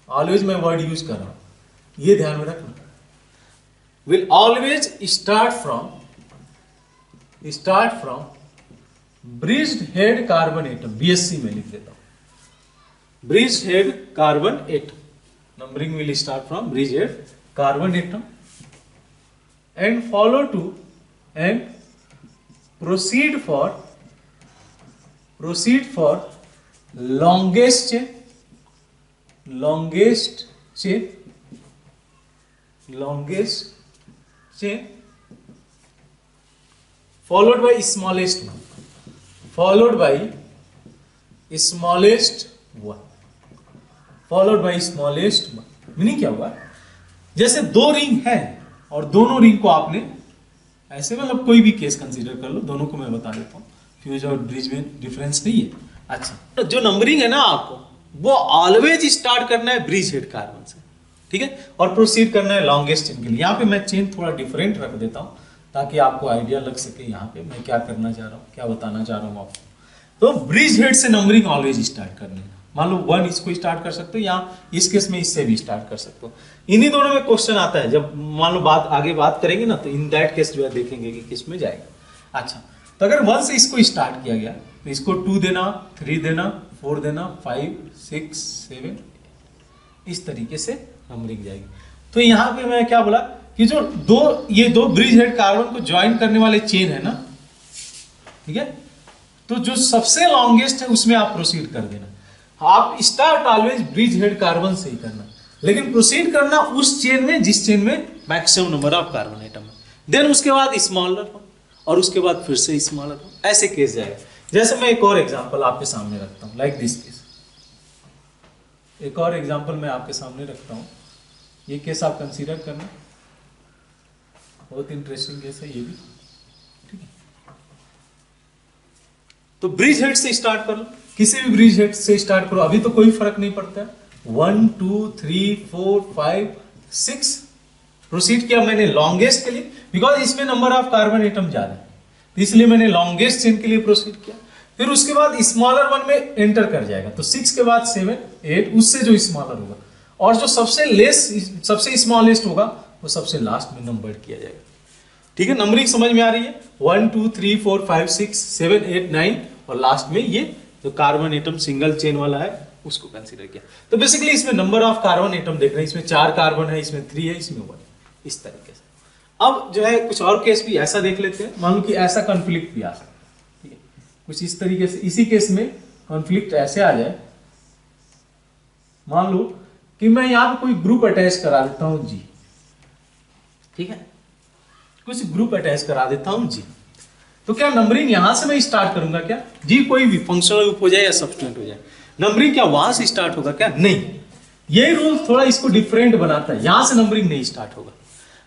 always मैं वर्ड यूज कर रहा हूं, ये ध्यान में रखना, will always start from bridged head carbon atom, BSc में लिख देता हूं, bridged head carbon atom, numbering will start from bridged head carbon atom and follow to and proceed for longest chain followed by smallest one। Meaning क्या हुआ, जैसे दो ring है और दोनों रिंग को आपने ऐसे, मतलब कोई भी केस कंसीडर कर लो, दोनों को मैं बता देता हूँ, फ्यूज और ब्रिज में डिफरेंस नहीं है। अच्छा, तो जो नंबरिंग है ना आपको वो ऑलवेज स्टार्ट करना है ब्रिज हेड कार्बन से, ठीक है, और प्रोसीड करना है लॉन्गेस्ट चेन के लिए। यहाँ पे मैं चेन थोड़ा डिफरेंट रख देता हूँ ताकि आपको आइडिया लग सके यहाँ पे मैं क्या करना चाह रहा हूँ, क्या बताना चाह रहा हूँ आपको। तो ब्रिज हेड से नंबरिंग ऑलवेज स्टार्ट करनी है। मान लो 1 इसको स्टार्ट कर सकते हो, या इस केस में इससे भी स्टार्ट कर सकते हो। इन्हीं दोनों में क्वेश्चन आता है, जब मान लो आगे बात करेंगे ना, तो इन दैट केस जो है देखेंगे कि किस में जाएगा। अच्छा, तो अगर 1 से इसको स्टार्ट किया गया तो इसको 2 देना, 3 देना, 4 देना, 5, 6, 7, इस तरीके से नंबरिंग जाएगी। तो यहाँ पे मैं क्या बोला कि जो ये दो ब्रिज हेड कार्बन को ज्वाइन करने वाले चेन है ना, ठीक है, तो जो सबसे लॉन्गेस्ट है उसमें आप प्रोसीड कर देना। आप start always bridge head carbon से ही करना, लेकिन प्रोसीड करना उस चेन में जिस चेन में maximum number of carbon atom है, देन उसके बाद स्मॉलर हो और उसके बाद फिर से स्मॉलर हो, ऐसे केस जाएगा। जैसे मैं एक और एग्जांपल आपके सामने रखता हूं, लाइक दिस केस। एक और एग्जांपल मैं आपके सामने रखता हूं, ये केस आप कंसीडर करना, बहुत इंटरेस्टिंग केस है ये भी, ठीक है। तो ब्रिज हेड से स्टार्ट कर लो, किसी भी ब्रिज हेड से स्टार्ट करो, अभी तो कोई फर्क नहीं पड़ता है। 1, 2, 3, 4, 5, 6 प्रोसीड किया मैंने लॉन्गेस्ट के लिए, बिकॉज इसमें नंबर ऑफ कार्बन एटम ज्यादा है, तो इसलिए मैंने लॉन्गेस्ट चेन के लिए प्रोसीड किया। फिर उसके बाद स्मॉलर वन में एंटर कर जाएगा, तो 6 के बाद 7, 8, उससे जो स्मॉलर होगा, और जो सबसे स्मॉलेस्ट होगा वो सबसे लास्ट में नंबर किया जाएगा। ठीक है, नंबरिंग समझ में आ रही है। 1, 2, 3, 4, 5, 6, 7, 8, 9 और लास्ट में ये जो कार्बन एटम सिंगल चेन वाला है उसको कंसीडर किया। तो बेसिकली इसमें नंबर ऑफ कार्बन एटम देख रहे हैं, इसमें 4 कार्बन है, इसमें 3 है, इसमें 1, इस तरीके से। अब जो है कुछ और केस भी ऐसा देख लेते हैं, मान लो कि ऐसा कॉन्फ्लिक्ट भी आ सकता है, ठीक है, कुछ इस तरीके से। इसी केस में कॉन्फ्लिक्ट ऐसे आ जाए, मान लो कि मैं यहां पे कोई ग्रुप अटैच करा देता हूं जी, ठीक है, कुछ ग्रुप अटैच करा देता हूं जी, तो क्या नंबरिंग यहां से मैं स्टार्ट करूंगा क्या जी? कोई भी फंक्शनल ग्रुप हो जाए या सब्स्टिट्यूएंट हो जाए, नंबरिंग क्या वहां से स्टार्ट होगा क्या? नहीं, यही रूल थोड़ा इसको डिफरेंट बनाता है, यहां से नंबरिंग नहीं स्टार्ट होगा।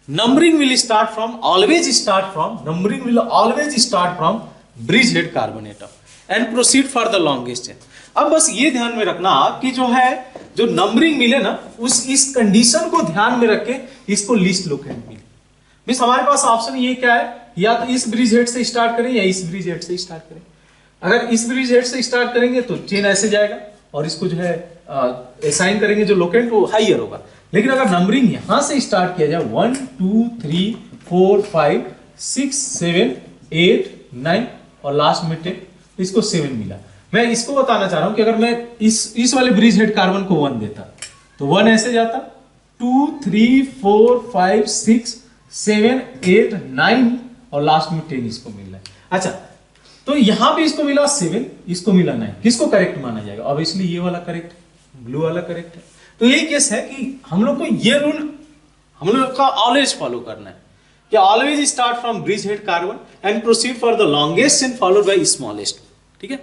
Numbering will start from, always start from, numbering will always start from bridge head carbon atom and proceed for the longest chain. अब बस ये ध्यान में रखना कि जो है जो नंबरिंग मिले ना, इस कंडीशन को ध्यान में रख के इसको लिस्ट लोकेंट मिले। मींस हमारे पास ऑप्शन ये क्या है, या तो इस ब्रिज हेड से स्टार्ट करें या इस ब्रिज हेड से स्टार्ट करें। अगर इस ब्रिज हेड से स्टार्ट करेंगे तो चेन ऐसे जाएगा और इसको जो है असाइन करेंगे जो लोकेंट वो हाइयर होगा। लेकिन अगर नंबरिंग यहां से स्टार्ट किया जाए 1, 2, 3, 4, 5, 6, 7, 8, 9 और लास्ट में 10, इसको 7 मिला। मैं इसको बताना चाह रहा हूं कि अगर मैं इस वाले ब्रिज हेड कार्बन को 1 देता तो 1 ऐसे जाता, 2, 3, 4, 5, 6, 7, 8, 9 और लास्ट में 10 इसको मिल रहा है। अच्छा, तो यहां भी इसको मिला 7, इसको मिला 9, किसको करेक्ट माना जाएगा? ऑब्वियसली ये वाला करेक्ट है, ब्लू वाला करेक्ट है। तो यही केस है कि हम लोग को ये रूल हम लोग का ऑलवेज फॉलो करना है कि always start from bridge head carbon and proceed for the longest chain followed by smallest. ठीक है,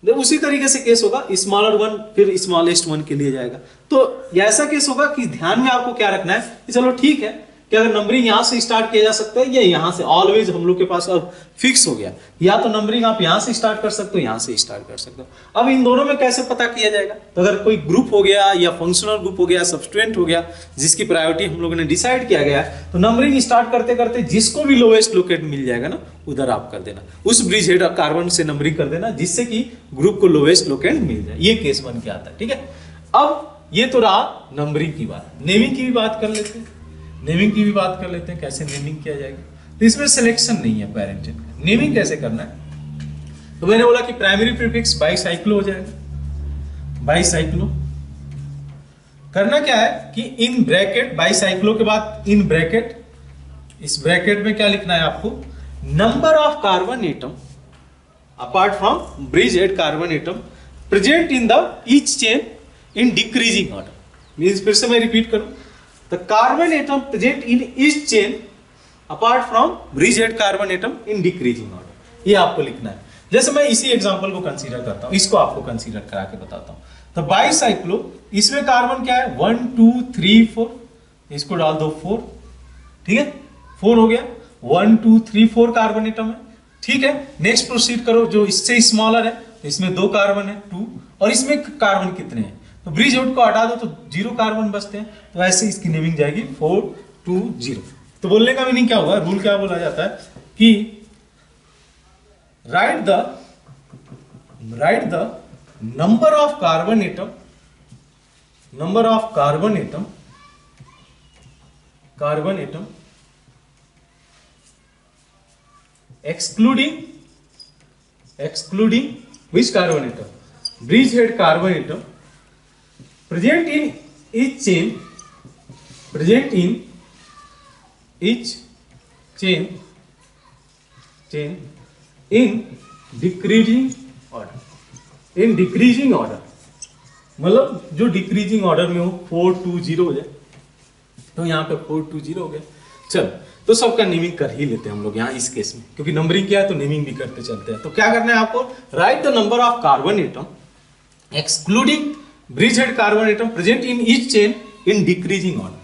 उसी तरीके से केस होगा, स्मॉलर वन फिर स्मॉलेस्ट वन के लिए जाएगा। तो ऐसा केस होगा कि ध्यान में आपको क्या रखना है कि चलो ठीक है कि अगर नंबरिंग यहां से स्टार्ट किया जा सकता है या यहां से, ऑलवेज हम लोग के पास अब फिक्स हो गया, या तो नंबरिंग आप यहां से स्टार्ट कर सकते हो, यहां से स्टार्ट कर सकते हो। अब इन दोनों में कैसे पता किया जाएगा, तो अगर कोई ग्रुप हो गया या फंक्शनल ग्रुप हो गया, सब्स्टिट्यूएंट हो गया, जिसकी प्रायोरिटी हम लोगों ने डिसाइड किया गया है, तो नंबरिंग स्टार्ट करते करते जिसको भी लोएस्ट लोकेट मिल जाएगा ना, उधर आप कर देना, उस ब्रिज हेड कार्बन से नंबरिंग कर देना जिससे कि ग्रुप को लोएस्ट लोकेट मिल जाए। ये केस बन के आता है। ठीक है, अब ये तो रहा नंबरिंग की बात। नेमिंग की भी बात कर लेते हैं, कैसे नेमिंग किया जाएगा। तो इसमें सिलेक्शन नहीं है पेरेंटल, नेमिंग कैसे करना है। तो मैंने बोला कि प्राइमरी प्रीफिक्स बाईसाइक्लो हो जाएगा। बाईसाइक्लो करना क्या है कि इन ब्रैकेट, बाईसाइक्लो के बाद इन ब्रैकेट, इस ब्रैकेट में क्या लिखना है आपको, number of carbon atom apart from bridge head carbon atom present in the each chain in decreasing order. Means फिर से मैं रिपीट करूं, the carbon atom present in each chain apart from bridge head carbon atom in decreasing order। ये आपको लिखना है। जैसे मैं इसी एग्जांपल को कंसीडर करता हूं, इसको आपको कंसीडर करा के बताता हूं। तो बाईसाइक्लो, इसमें कार्बन क्या है 1 2 3 4, इसको डाल दो 4। ठीक है, 4 हो गया, 1 2 3 4 कार्बन एटम है। ठीक है, नेक्स्ट प्रोसीड करो, जो इससे स्मॉलर है तो इसमें 2 कार्बन है 2, और इसमें कार्बन कितने हैं, तो ब्रिज हेड को हटा दो तो 0 कार्बन बचते हैं। तो ऐसे इसकी नेमिंग जाएगी 4 2 0। तो बोलने का मीनिंग क्या होगा, रूल क्या बोला जाता है कि right the number of carbon atom, excluding which carbon atom, bridge head carbon atom present in each chain in decreasing order, मतलब जो डिक्रीजिंग ऑर्डर में हो 4 2 0 हो जाए। तो यहाँ पे 4 2 0 हो गया। चल, तो सबका नेमिंग कर ही लेते हैं हम लोग यहाँ इस केस में, क्योंकि नंबरिंग क्या है तो नेमिंग भी करते चलते हैं। तो क्या करना है आपको, right the number of carbon atom excluding bridge head carbon atom present in each chain in decreasing order.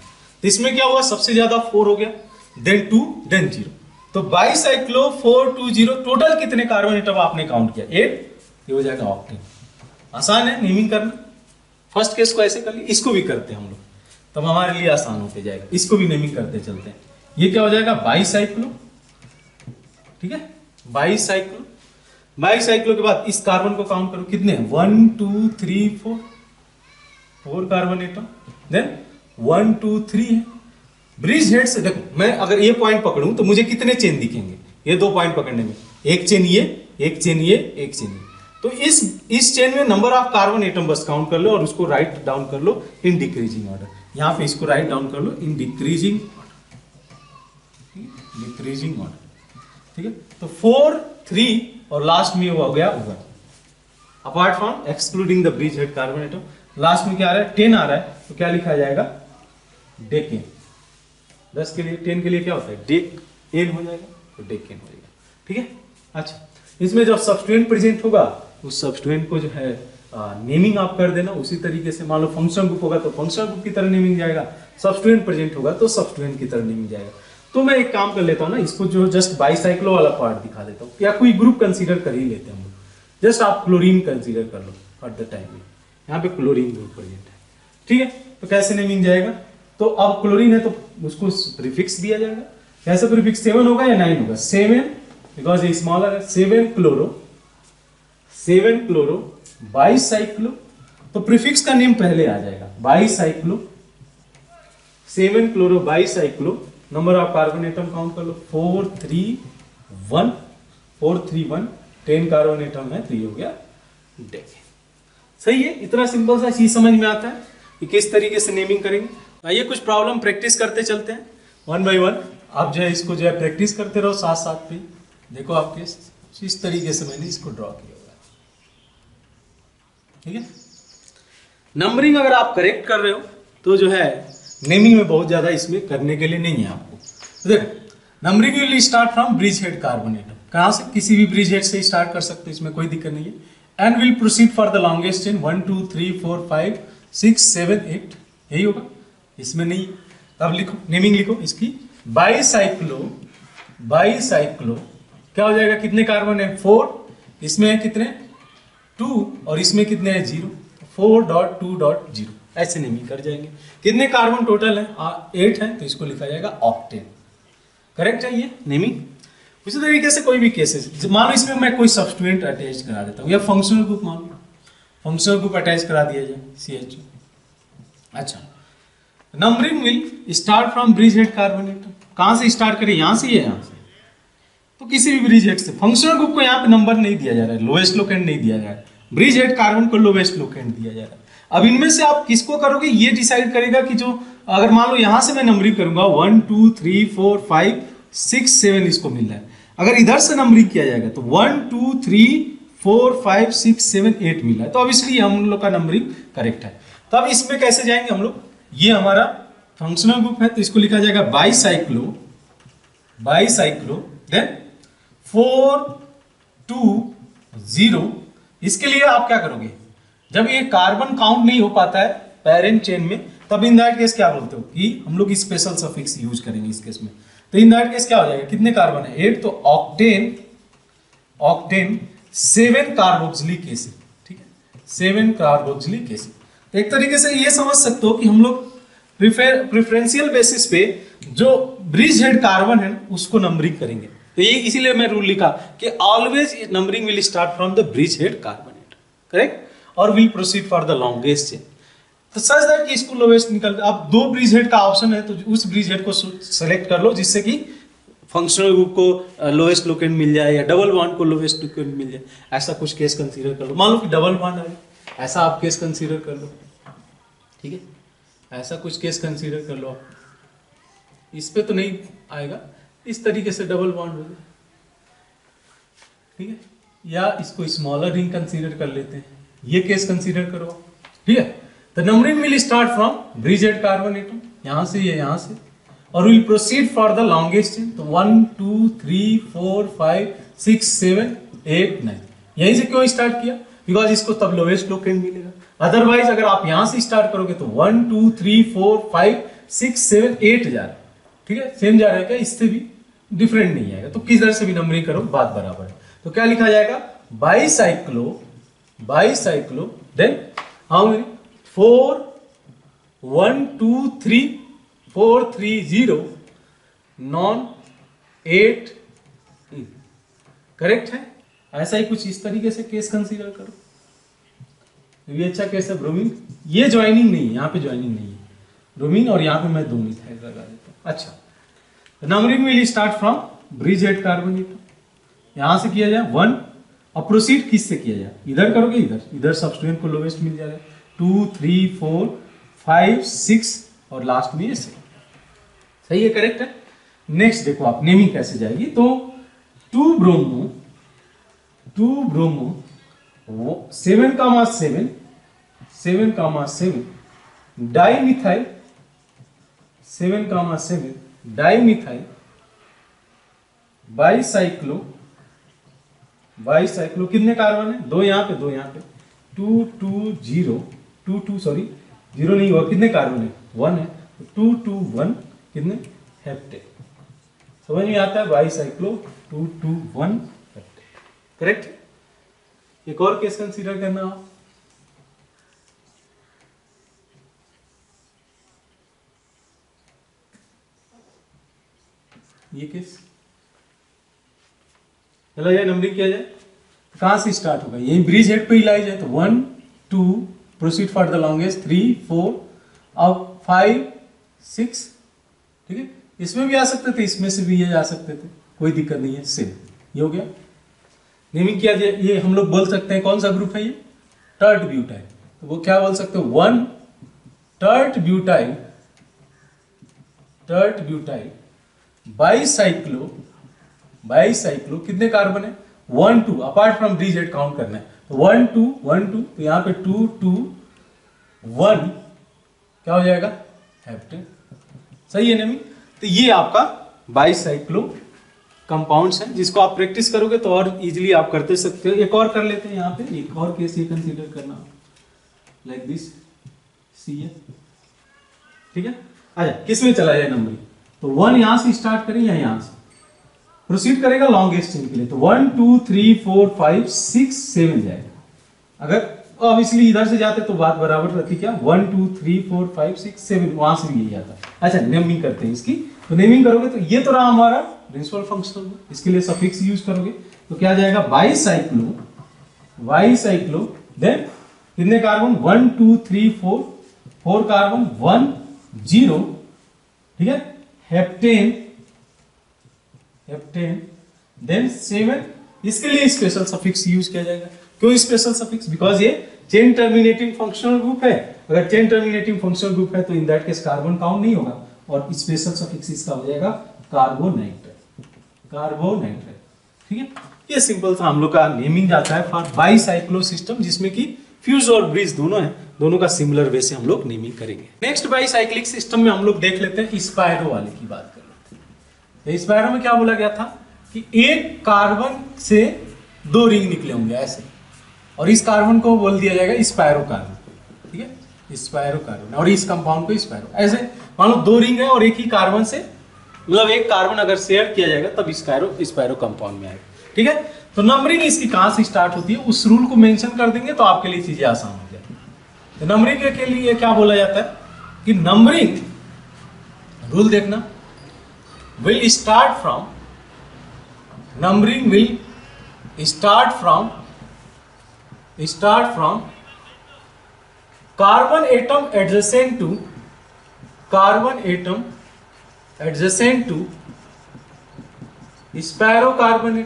तो इसमें क्या हुआ, सबसे ज्यादा 4 हो गया, देन 2 देन 0। तो बाईसाइक्लो 4 2 0, टोटल कितने कार्बन एटम आपने काउंट किया 8, ये हो जाएगा ऑक्टेन। आसान है नेमिंग करना। फर्स्ट केस को ऐसे कर लिया, इसको भी करते हैं हम लोग, तब हमारे लिए आसान होते जाएगा। इसको भी नेमिंग करते चलते हैं। ये क्या हो जाएगा बाईसाइक्लो। ठीक है, बाईसाइक्लो के बाद इस कार्बन को काउंट करो, कितने 1 2 3 4 कार्बन एटम, देन 1 2 3 है। ब्रिज हेड से देखो, मैं अगर ये पॉइंट पकड़ूं तो मुझे कितने चेन दिखेंगे, ये 2 पॉइंट पकड़ने में, एक चेन ये, एक चेन ये, एक चेन ये। तो इस चेन में नंबर ऑफ कार्बन एटम बस काउंट कर लो और उसको राइट डाउन कर लो इन डिक्रीजिंग ऑर्डर। यहां पे इसको राइट डाउन कर लो इन डिक्रीजिंग ऑर्डर। ठीक है, तो 4 3 और लास्ट में हो गया 1, apart from excluding the bridge head carbon atom. Last में क्या आ रहा है 10 आ रहा है, तो क्या लिखा जाएगा डेकेन। 10 के लिए 10 के लिए क्या होता है डेकेन हो जाएगा, तो डेकेन हो जाएगा। ठीक है, अच्छा, इसमें जब सब्स्टिट्यूएंट प्रेजेंट होगा उस सब्स्टिट्यूएंट को जो है नेमिंग आप कर देना उसी तरीके से। मान लो फंक्शनल ग्रुप होगा तो फंक्शनल ग्रुप की तरह नेमिंग जाएगा, सब्स्टिट्यूएंट प्रेजेंट होगा तो सब्स्टिट्यूएंट की तरह नेमिंग जाएगा। तो मैं एक काम कर लेता हूँ ना, इसको जो जस्ट बाईसाइक्लो वाला पार्ट दिखा देता हूँ, या कोई ग्रुप कंसीडर कर ही लेते हैं हम लोग। जस्ट आप क्लोरीन कंसीडर कर लो फॉर द टाइम में, यहाँ पे क्लोरीन ग्रुप प्रेजेंट है। ठीक है, तो कैसे नेमिंग जाएगा, तो अब क्लोरीन है तो उसको प्रीफिक्स दिया जाएगा। कैसे प्रीफिक्स, 7 होगा या 9 होगा, 7 बिकॉज ये स्मॉलर है, 7 क्लोरो बाईसाइक्लो। तो प्रीफिक्स का नेम पहले आ जाएगा bicyclo, 7 chloro bicyclo. Number of carbon atom count कर लो 4 3 1, 10 कार्बन एटम है तो ये हो गया डेकेन। सही है, इतना सिंपल सा चीज समझ में आता है कि किस तरीके से नेमिंग करेंगे। आइए कुछ प्रॉब्लम प्रैक्टिस करते चलते हैं 1 बाय 1। आप जो है इसको जो है प्रैक्टिस करते रहो साथ साथ में। देखो आपके इस तरीके से मैंने इसको ड्रॉ किया हुआ है। ठीक है, नंबरिंग अगर आप करेक्ट कर रहे हो तो जो है नेमिंग में बहुत ज्यादा इसमें करने के लिए नहीं है आपको। तो देखो numbering will start from bridge head carbon atom, कहां से, किसी भी ब्रिज हेड से स्टार्ट कर सकते हो, इसमें कोई दिक्कत नहीं है। And will proceed for the longest chain 1 2 3 4 5 6 7 8, यही होगा, इसमें नहीं। अब लिखो नेमिंग लिखो इसकी, बाईसाइक्लो क्या हो जाएगा, कितने कार्बन है 4, इसमें है कितने 2 और इसमें कितने हैं 0, 4.2.0 ऐसे नेमिंग कर जाएंगे। कितने कार्बन टोटल है 8 है, तो इसको लिखा जाएगा ऑक्टेन। करेक्ट है ये नेमिंग। उसी तरीके से कोई भी केसेस, मान लो इसमें मैं कोई सब्स्टिट्यूएंट अटैच करा देता हूँ या फंक्शनल ग्रुप, मान लो फंक्शनल ग्रुप अटैच करा दिया जाए CH। अच्छा, numbering will start from bridge head carbon atom, कहां से स्टार्ट करें, यहां से या यहां से, तो किसी भी ब्रिज हेड से। फंक्शनल ग्रुप को यहाँ पे नंबर नहीं दिया जा रहा है, लोएस्ट लोकेंट नहीं दिया जा रहा है, ब्रिज हेड कार्बन को लोएस्ट लोकेंट दिया जा रहा है। अब इनमें से आप किसको करोगे ये डिसाइड करेगा कि जो, अगर मान लो यहां से मैं नंबरिंग करूंगा 1 2 3 4 5 6 7 इसको मिल रहा है, अगर इधर से नंबरिंग किया जाएगा तो 1 2 3 4 5 6 7 8 मिल रहा है, तो ऑब्वियसली हम लोग का नंबरिंग करेक्ट है। तो अब इसमें कैसे जाएंगे हम लोग, ये हमारा फंक्शनल ग्रुप है तो इसको लिखा जाएगा बाईसाइक्लो देन 4 2 0। इसके लिए आप क्या करोगे, जब ये कार्बन काउंट नहीं हो पाता है पेरेंट चेन में, तब इन दैट केस क्या बोलते हो कि हम लोग स्पेशल सफिक्स यूज करेंगे इस केस में। तो इन दैट केस क्या हो जाएगा, कितने कार्बन है 8, तो ऑक्टेन 7 कार्बोक्सिलिक एसिड, ठीक है 7 कार्बोक्सिलिक एसिड। तो एक तरीके से ये समझ सकते हो कि हम लोग प्रेफरेंशियल बेसिस पे जो ब्रिज हेड कार्बन है उसको नंबरिंग करेंगे। तो ये इसीलिए मैं रूल लिखा कि always numbering will start from the bridge head carbon atom, correct, और will proceed for the longest chain. तो सच दैट कि इसको लोएस्ट निकल, अब 2 ब्रिज हेड का ऑप्शन है तो उस ब्रिज हेड को सेलेक्ट कर लो जिससे कि फंक्शनल ग्रुप को लोएस्ट लोकेंट मिल जाए या डबल बॉन्ड को लोएस्ट लोकेंट मिल जाए, ऐसा कुछ केस कंसीडर कर लो। मान लो कि डबल बॉन्ड है, ऐसा आप केस कंसीडर कर लो, ठीक है, ऐसा कुछ केस कंसीडर कर लो। इस पे तो नहीं आएगा, इस तरीके से डबल बॉन्ड हो जाए, ठीक है, या इसको स्मॉलर रिंग कंसीडर कर लेते हैं, ये केस कंसीडर करो, ठीक है। तो numbering will start from bridge head carbon atom, यहां से या यहां से, और will proceed for the longest chain. तो 1 2 3 4 5 6 7 8 9, यहीं से क्यों स्टार्ट किया, बिकॉज इसको तब लोएस्ट लोकेंट मिलेगा। अदरवाइज अगर आप यहां से स्टार्ट करोगे तो 1 2 3 4 5 6 7 8 जा रहा है, ठीक है, सेम जा रहा है क्या, इससे भी डिफरेंट नहीं आएगा। तो किस तरह से भी नंबरिंग करो बात बराबर है। तो क्या लिखा जाएगा, bicyclo then how many 4 1 2 3 4 3 0 non 8, correct है। ऐसा ही कुछ इस तरीके से केस कंसीडर करो, ये अच्छा केस है ब्रोमीन, ये ज्वाइनिंग नहीं है, यहाँ पे ज्वाइनिंग नहीं है ब्रोमीन, और यहाँ पे मैं 2 मिथाइल लगा देता हूँ। अच्छा, numbering will start from bridge head carbon atom, यहां से किया जाए 1, और प्रोसीड किस से किया जाए, इधर करोगे, इधर सब्स्टिट्यूएंट को लोवेस्ट मिल जाएगा 2 3 4 5 6 और लास्ट में ये 7, सही है, करेक्ट है। नेक्स्ट देखो आप नेमिंग कैसे जाएगी, तो 2 ब्रोमो 7,7 डाइमिथाइल 7,7 डाइमिथाइल बाईसाइक्लो कितने कार्बन है, 2 यहाँ पे 2 यहाँ पे 2 2 0 2 2 सॉरी 0 नहीं हुआ, कितने कार्बन है 1 है, 2 2 1 कितने हेप्टेन, समझ में आता है, बाईसाइक्लो 2 2 1 हेप्टेन, करेक्ट। एक और केस कंसीडर करना आप, ये केस, चलो ये नंबरिंग किया जाए, कहां से स्टार्ट होगा, यही ब्रिज हेड पे ही लाई जाए, तो 1 2 प्रोसीड फॉर द लॉन्गेस्ट 3 4 अब 5 6, ठीक है, इसमें भी आ सकते थे, इसमें से भी ये आ सकते थे, कोई दिक्कत नहीं है, सेम ये हो गया। नेमिंग किया जाए, ये हम लोग बोल सकते हैं कौन सा ग्रुप है ये, टर्ट ब्यूटाइल, तो वो क्या बोल सकते हो 1 टर्ट ब्यूटाइल बाईसाइक्लो कितने कार्बन है 1 2, apart from bridge head count करना है, तो 1 2 तो यहाँ पे 2 2 1 क्या हो जाएगा हेप्टेन। सही है नेमिंग। तो ये आपका बाईसाइक्लो कंपाउंड्स हैं, जिसको आप प्रैक्टिस करोगे तो और इजीली आप करते सकते हो। एक और कर लेते हैं यहाँ पे, एक और केस ये कंसीडर करना, लाइक दिस सी है, ठीक है। अच्छा, किस में चला जाए नंबरिंग, तो 1 यहां से स्टार्ट करें या यहां से प्रोसीड करेगा लॉन्गेस्ट चेन के लिए, तो 1 2 3 4 5 6 7 जाएगा। अगर ऑब्वियसली इधर से जाते तो बात बराबर रहती, क्या 1 2 3 4 5 6 7 वहां से भी यही आता। अच्छा, नेमिंग करते हैं इसकी, तो नेमिंग करोगे तो ये तो रहा हमारा प्रिंसिपल फंक्शनल, इसके लिए सफिक्स यूज करोगे तो क्या जाएगा, बाईसाइक्लो, देन कितने कार्बन 1 2 3 4 कार्बन 1 0, ठीक है, हेप्टेन, देन 7, इसके लिए स्पेशल सफिक्स यूज किया जाएगा। क्यों स्पेशल सफिक्स, बिकॉज ये चेन टर्मिनेटिंग फंक्शनल ग्रुप है। अगर चेन टर्मिनेटिंग फंक्शनल ग्रुप है तो in that case carbon count नहीं होगा, और स्पेशल सफिक्स इसका हो जाएगा कार्बोनाइट्रेट, ठीक है। ये सिंपल सा हम लोग का नेमिंग जाता है फॉर बाईसाइक्लो सिस्टम, जिसमें कि फ्यूज और ब्रिज दोनों है, दोनों का सिमिलर वे से हम लोग नेमिंग करेंगे। नेक्स्ट बाईसाइक्लिक सिस्टम में हम लोग देख लेते हैं स्पायरो वाले की बात कर लेते हैं। स्पायरो में क्या बोला गया था कि एक कार्बन से 2 रिंग निकले होंगे ऐसे, और इस कार्बन को बोल दिया जाएगा स्पायरो कार्बन, ठीक है, स्पायरो कार्बन, और इस कंपाउंड को स्पायरो। ऐसे मान लो 2 रिंग है और एक ही कार्बन से, मतलब एक कार्बन अगर शेयर किया जाएगा तब स्पायरो कंपाउंड में आएगा, ठीक है। तो नंबरिंग इसकी कहां से स्टार्ट होती है, उस रूल को मेंशन कर देंगे तो आपके लिए चीजें आसान हो जाएगी। तो नंबरिंग के लिए क्या बोला जाता है कि नंबरिंग रूल देखना, will start from carbon atom adjacent to spirocarbon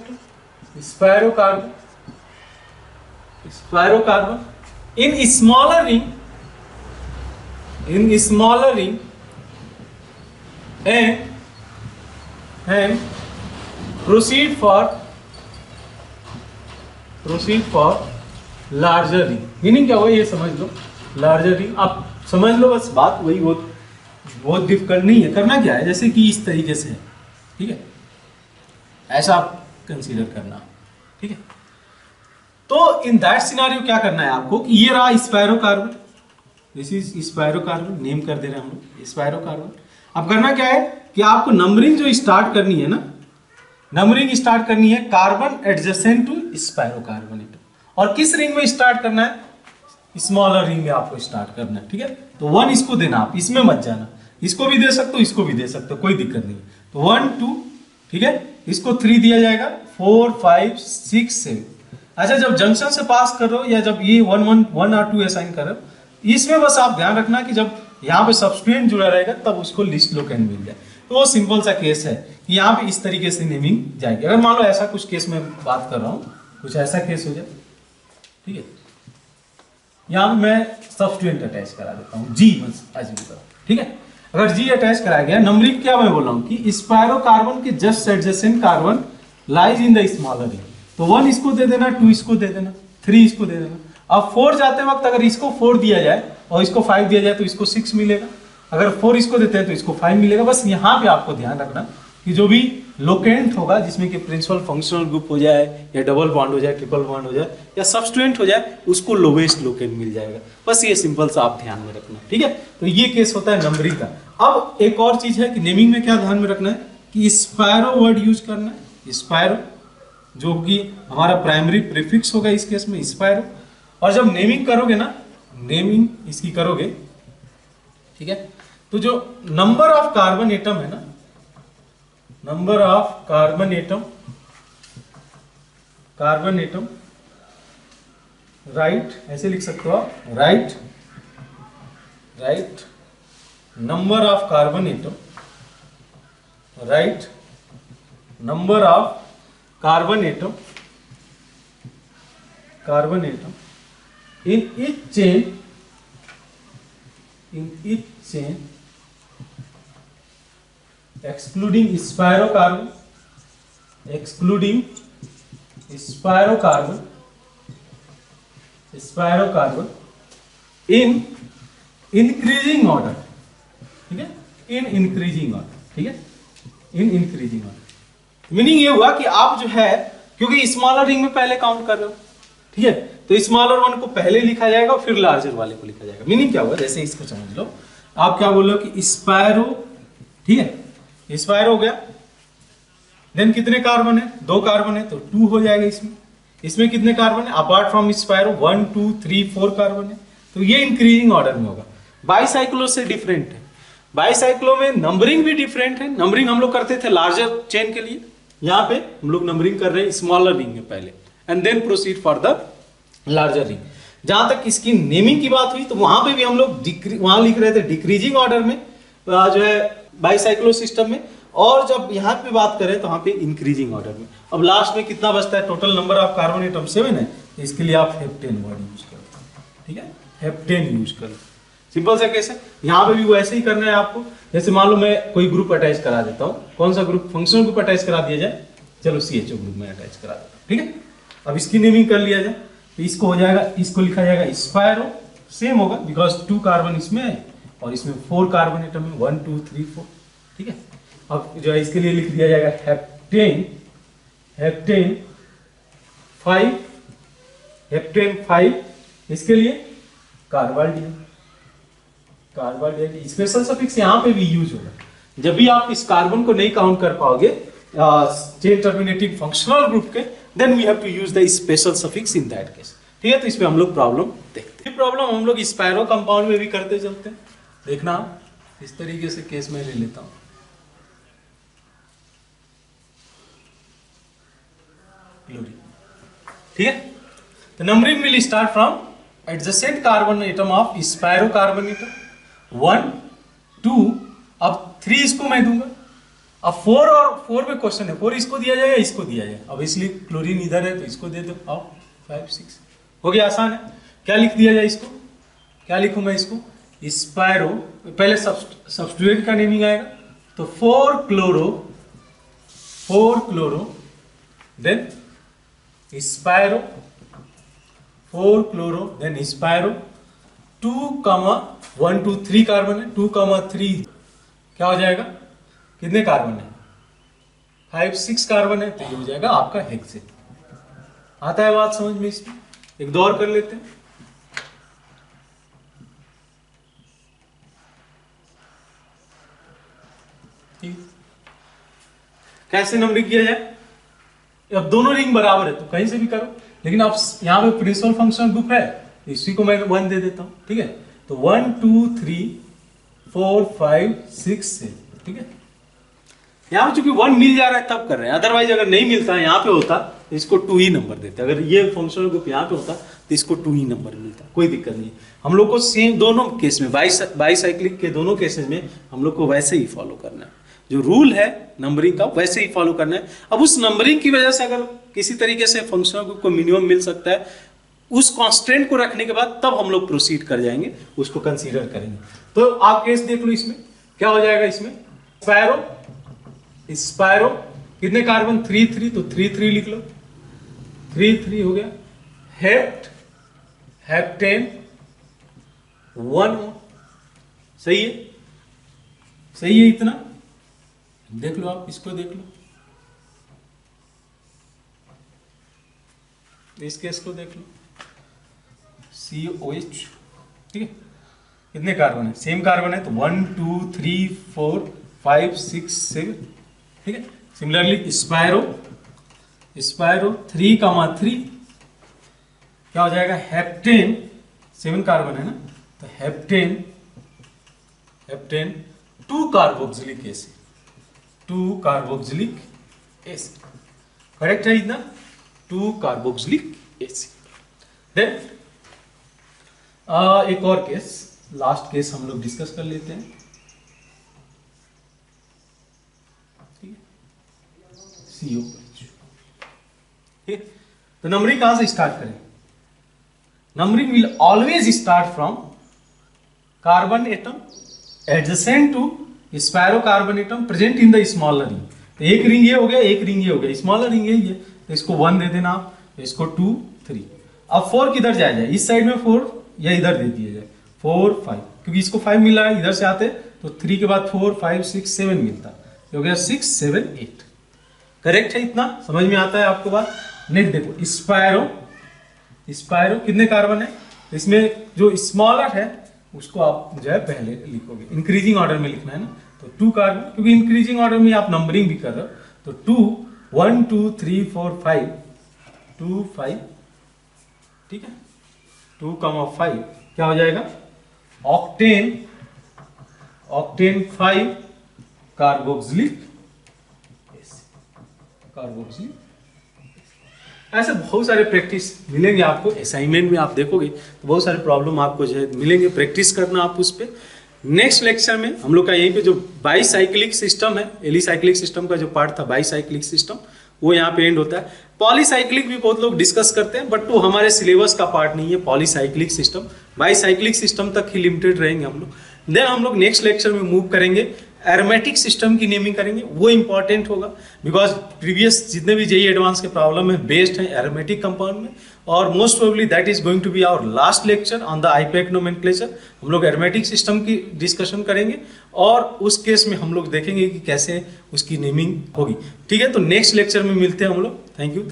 in smaller ring and proceed for larger ring. Meaning क्या हुआ ये समझ लो, लार्जर रिंग आप समझ लो, बस बात वही, बहुत डिफिकल्ट नहीं है। करना क्या है, जैसे कि इस तरीके से है, ठीक है, ऐसा आप कंसीडर करना, ठीक है। तो इन दैट सिनेरियो क्या करना है आपको कि ये रहा spiro carbon, this is spiro carbon, name कर दे रहे हैं हम लोग स्पायरो कार्बन। अब करना क्या है कि आपको नंबरिंग जो स्टार्ट करनी है ना, नंबरिंग स्टार्ट करनी है carbon adjacent to spiro carbon atom, और किस रिंग में स्टार्ट करना है, स्मॉलर रिंग में आपको स्टार्ट करना है, ठीक है। तो 1 इसको देना, आप इसमें मत जाना, इसको भी दे सकते हो, इसको भी दे सकते हो, कोई दिक्कत नहीं। तो 1 2, ठीक है, इसको 3 दिया जाएगा, 4 5 6 7। अच्छा, जब जंक्शन से पास करो या जब ये 1 और 2 असाइन करो, इसमें बस आप ध्यान रखना कि जब यहाँ पे सब्सट्रेट जुड़ा रहेगा तब उसको लिस्ट लोकेंड मिल जाए। तो वो सिंपल सा केस है कि यहाँ पे इस तरीके से नेमिंग जाएगी। अगर मान लो ऐसा कुछ केस में बात कर रहा हूँ, कुछ ऐसा केस हो जाए, ठीक है, यहाँ मैं सब्सट्रेट अटैच करा देता हूँ, जी बस अज्यूम करो, ठीक है। अगर जी अटैच कराया गया, नंबरिंग क्या मैं बोल रहा हूँ कि स्पायरो कार्बन के just adjacent carbon lies in the smaller ring, तो 1 इसको दे देना, 2 इसको दे देना, 3 इसको दे देना। अब 4 जाते वक्त अगर इसको 4 दिया जाए और इसको 5 दिया जाए तो इसको 6 मिलेगा, अगर 4 इसको देते हैं तो इसको 5 मिलेगा। बस यहाँ पे आपको ध्यान रखना कि जो भी लोकेंट होगा, जिसमें कि प्रिंसिपल फंक्शनल ग्रुप हो जाए या डबल बॉन्ड हो जाए, ट्रिपल बॉन्ड हो जाए या सब्सट्रेट हो जाए, उसको लोवेस्ट लोकेंट मिल जाएगा। बस ये सिंपल सा आप ध्यान में रखना, ठीक है। तो ये केस होता है नंबरिंग का। अब एक और चीज है कि नेमिंग में क्या ध्यान में रखना है कि स्पायरो वर्ड यूज करना है, स्पायरो जो कि हमारा प्राइमरी प्रीफिक्स होगा इस केस में स्पायरो। और जब नेमिंग करोगे ना, नेमिंग इसकी करोगे, ठीक है, तो जो नंबर ऑफ कार्बन एटम है ना, number of carbon atom right, ऐसे लिख सकते हो आप, right number of carbon atom, right number of carbon atom in each chain excluding spirocarbon in increasing order, ठीक है, इन इंक्रीजिंग ऑर्डर, ठीक है, इन इंक्रीजिंग ऑर्डर। मीनिंग ये हुआ कि आप जो है, क्योंकि स्मॉलर रिंग में पहले काउंट कर रहे हो, ठीक है, तो स्मॉलर वन को पहले लिखा जाएगा फिर लार्जर वाले को लिखा जाएगा। मीनिंग क्या हुआ, जैसे इसको समझ लो, आप क्या बोल रहे हो कि स्पायरो, ठीक है, स्पायरो हो गया, देन कितने कार्बन है, 2 कार्बन है तो 2 हो जाएगा इसमें। इसमें कितने कार्बन है, अपार्ट फ्रॉम स्पायरो 1 2 3 4 कार्बन है, तो ये इंक्रीजिंग ऑर्डर में होगा। बाईसाइक्लो से डिफरेंट है, बाईसाइक्लो में नंबरिंग भी डिफरेंट है। नंबरिंग हम लोग करते थे लार्जर चेन के लिए, यहाँ पे हम लोग नंबरिंग कर रहे हैं स्मॉलर रिंग में पहले, and then proceed for the larger ring. जहां तक इसकी नेमिंग की बात हुई तो वहां पे भी हम लोग वहां लिख रहे थे डिक्रीजिंग ऑर्डर में जो है बाईसाइक्लो सिस्टम में, और जब यहाँ पे बात करें तो वहां पे इंक्रीजिंग ऑर्डर में। अब लास्ट में कितना बचता है, total number of carbon atom 7 है, तो इसके लिए आप हेप्टेन वर्ड यूज करो, ठीक है, हेप्टेन यूज करो। सिंपल सा केस है, यहाँ पे भी वैसे ही करना है आपको। जैसे मान लो मैं कोई ग्रुप अटैच करा देता हूँ, कौन सा ग्रुप, फंक्शनल ग्रुप अटैच करा दिया जाए, चलो CHO ग्रुप में अटैच करा देता हूँ, ठीक है। अब इसकी नेमिंग कर लिया जाए तो इसको हो जाएगा, इसको लिखा जाएगा स्पायरो, सेम होगा बिकॉज 2 कार्बन इसमें है और इसमें 4 कार्बन एटम है, 1 2 3 4, ठीक है। अब जो है इसके लिए लिख दिया जाएगा हेप्टेन, हेप्टेन 5, हेप्टेन 5, इसके लिए कार्बाल्डियम, कार्बाल्डियम। स्पेशल सफिक्स यहाँ पे भी यूज होगा जब भी आप इस कार्बन को नहीं काउंट कर पाओगे चेन टर्मिनेटिंग फंक्शनल ग्रुप के, then we have to use the special suffix in that case, ठीक है। तो इसमें हम लोग प्रॉब्लम देखते हैं। प्रॉब्लम हम लोग स्पायरो कंपाउंड में भी करते चलते हैं, देखना इस तरीके से केस में ले लेता हूं, ठीक है। तो numbering will start from adjacent carbon atom of spiro carbon atom 1 2, अब 3 इसको मैं दूंगा, अब 4 और 4 में क्वेश्चन है, 4 इसको दिया जाएगा, इसको दिया जाए, अब इसलिए क्लोरीन इधर है तो इसको दे दो, अब 5 6 हो गया, आसान है। क्या लिख दिया जाए इसको, क्या लिखूं मैं इसको, स्पायरो, पहले सब्स्टिट्यूएंट का नेमिंग आएगा तो 4 chloro, then spiro, 4 chloro, then spiro 2 1 2 3 carbon है, 2 3 क्या हो जाएगा, कितने कार्बन है, 5 6 कार्बन है, तो ये हो जाएगा आपका हेक्सेन। आता है बात समझ में, इसमें एक दो और कर लेते हैं। ठीक, कैसे नंबरिंग किया जाए, अब दोनों रिंग बराबर है तो कहीं से भी करो, लेकिन अब यहाँ पे प्रिंसिपल फंक्शनल ग्रुप है, इसी को मैं 1 दे देता हूं, ठीक है। तो 1 2 3 4 5 6 7, ठीक है। यहाँ पे चूंकि 1 मिल जा रहा है तब कर रहे हैं, अदरवाइज अगर नहीं मिलता यहाँ पे होता तो इसको 2 ही नंबर देते। अगर ये फंक्शनल ग्रुप यहाँ पे होता तो इसको 2 ही नंबर मिलता, कोई दिक्कत नहीं। हम लोग को सेम दोनों केस में, बाईसाइक्लिक के दोनों केसेस में हम लोग को वैसे ही फॉलो करना है, जो रूल है नंबरिंग का वैसे ही फॉलो करना है। अब उस नंबरिंग की वजह से अगर किसी तरीके से फंक्शनल ग्रुप को मिनिमम मिल सकता है, उस कांस्टेंट को रखने के बाद तब हम लोग प्रोसीड कर जाएंगे, उसको कंसीडर करेंगे। तो आप केस देख लो, इसमें क्या हो जाएगा, इसमें स्पायरो कितने कार्बन, 3 3, तो 3 3 लिख लो, 3 3 हो गया। हेप्टेन 1, सही है, सही है, इतना देख लो, आप इसको देख लो, इस केस को देख लो, COH, ठीक है। कितने कार्बन है, सेम कार्बन है तो 1 2 3 4 5 6 7, ठीक है। सिमिलरली स्पायरो 3 क्या हो जाएगा, हेप्टेन, 7 कार्बन है ना, तो heptane 2 carboxylic acid, 2 carboxylic acid, correct है इतना, 2 कार्बोक्सिलिक एसिड। देन एक और केस, लास्ट केस हम लोग डिस्कस कर लेते हैं, ठीक है, COH, ठीक। तो नंबरिंग कहां से स्टार्ट करें, numbering will always start from carbon atom adjacent to spiro carbon atom present in the smaller ring. तो एक रिंग ये हो गया, एक रिंग ये हो गया, स्मॉलर रिंग ये, तो इसको 1 दे देना आप, तो इसको 2 3। अब 4 किधर जाया जाए, इस साइड में 4 या इधर दे दिया जाए, 4 5, क्योंकि इसको 5 मिला है, इधर से आते तो 3 के बाद 4 5 6 7 मिलता, ये हो गया 6 7 8। करेक्ट है? इतना समझ में आता है आपको बात? नेक्स्ट देखो स्पायरो, स्पायरो कितने कार्बन है? इसमें जो स्मॉलर है उसको आप जो है पहले लिखोगे, इंक्रीजिंग ऑर्डर में लिखना है ना, तो 2 कार्बन, क्योंकि इंक्रीजिंग ऑर्डर में आप नंबरिंग भी कर रहे हो, तो 2 1 2 3 4 5 2 5, ठीक है, 2, 5 क्या हो जाएगा? Octane, octane 5 carboxylic, carboxylic. ऐसे बहुत सारे प्रैक्टिस मिलेंगे आपको, असाइनमेंट में आप देखोगे तो बहुत सारे प्रॉब्लम आपको जो है मिलेंगे, प्रैक्टिस करना आप उस पर। नेक्स्ट लेक्चर में हम लोग का यहीं पे जो बाईसाइक्लिक सिस्टम है, एलिसाइक्लिक सिस्टम का जो पार्ट था बाईसाइक्लिक सिस्टम, वो यहाँ पे एंड होता है। पॉलीसाइक्लिक भी बहुत लोग डिस्कस करते हैं, बट वो हमारे सिलेबस का पार्ट नहीं है पॉलीसाइक्लिक सिस्टम, बाईसाइक्लिक सिस्टम तक ही लिमिटेड रहेंगे हम लोग। देन हम लोग नेक्स्ट लेक्चर में मूव करेंगे, एरोमेटिक सिस्टम की नेमिंग करेंगे, वो इंपॉर्टेंट होगा बिकॉज प्रीवियस जितने भी जेईई एडवांस के प्रॉब्लम है बेस्ड है एरोमेटिक कंपाउंड में, और most probably that is going to be our last lecture on the IUPAC nomenclature. हम लोग एरोमेटिक सिस्टम की डिस्कशन करेंगे और उस केस में हम लोग देखेंगे कि कैसे उसकी नेमिंग होगी। ठीक है, तो नेक्स्ट लेक्चर में मिलते हैं हम लोग। Thank you.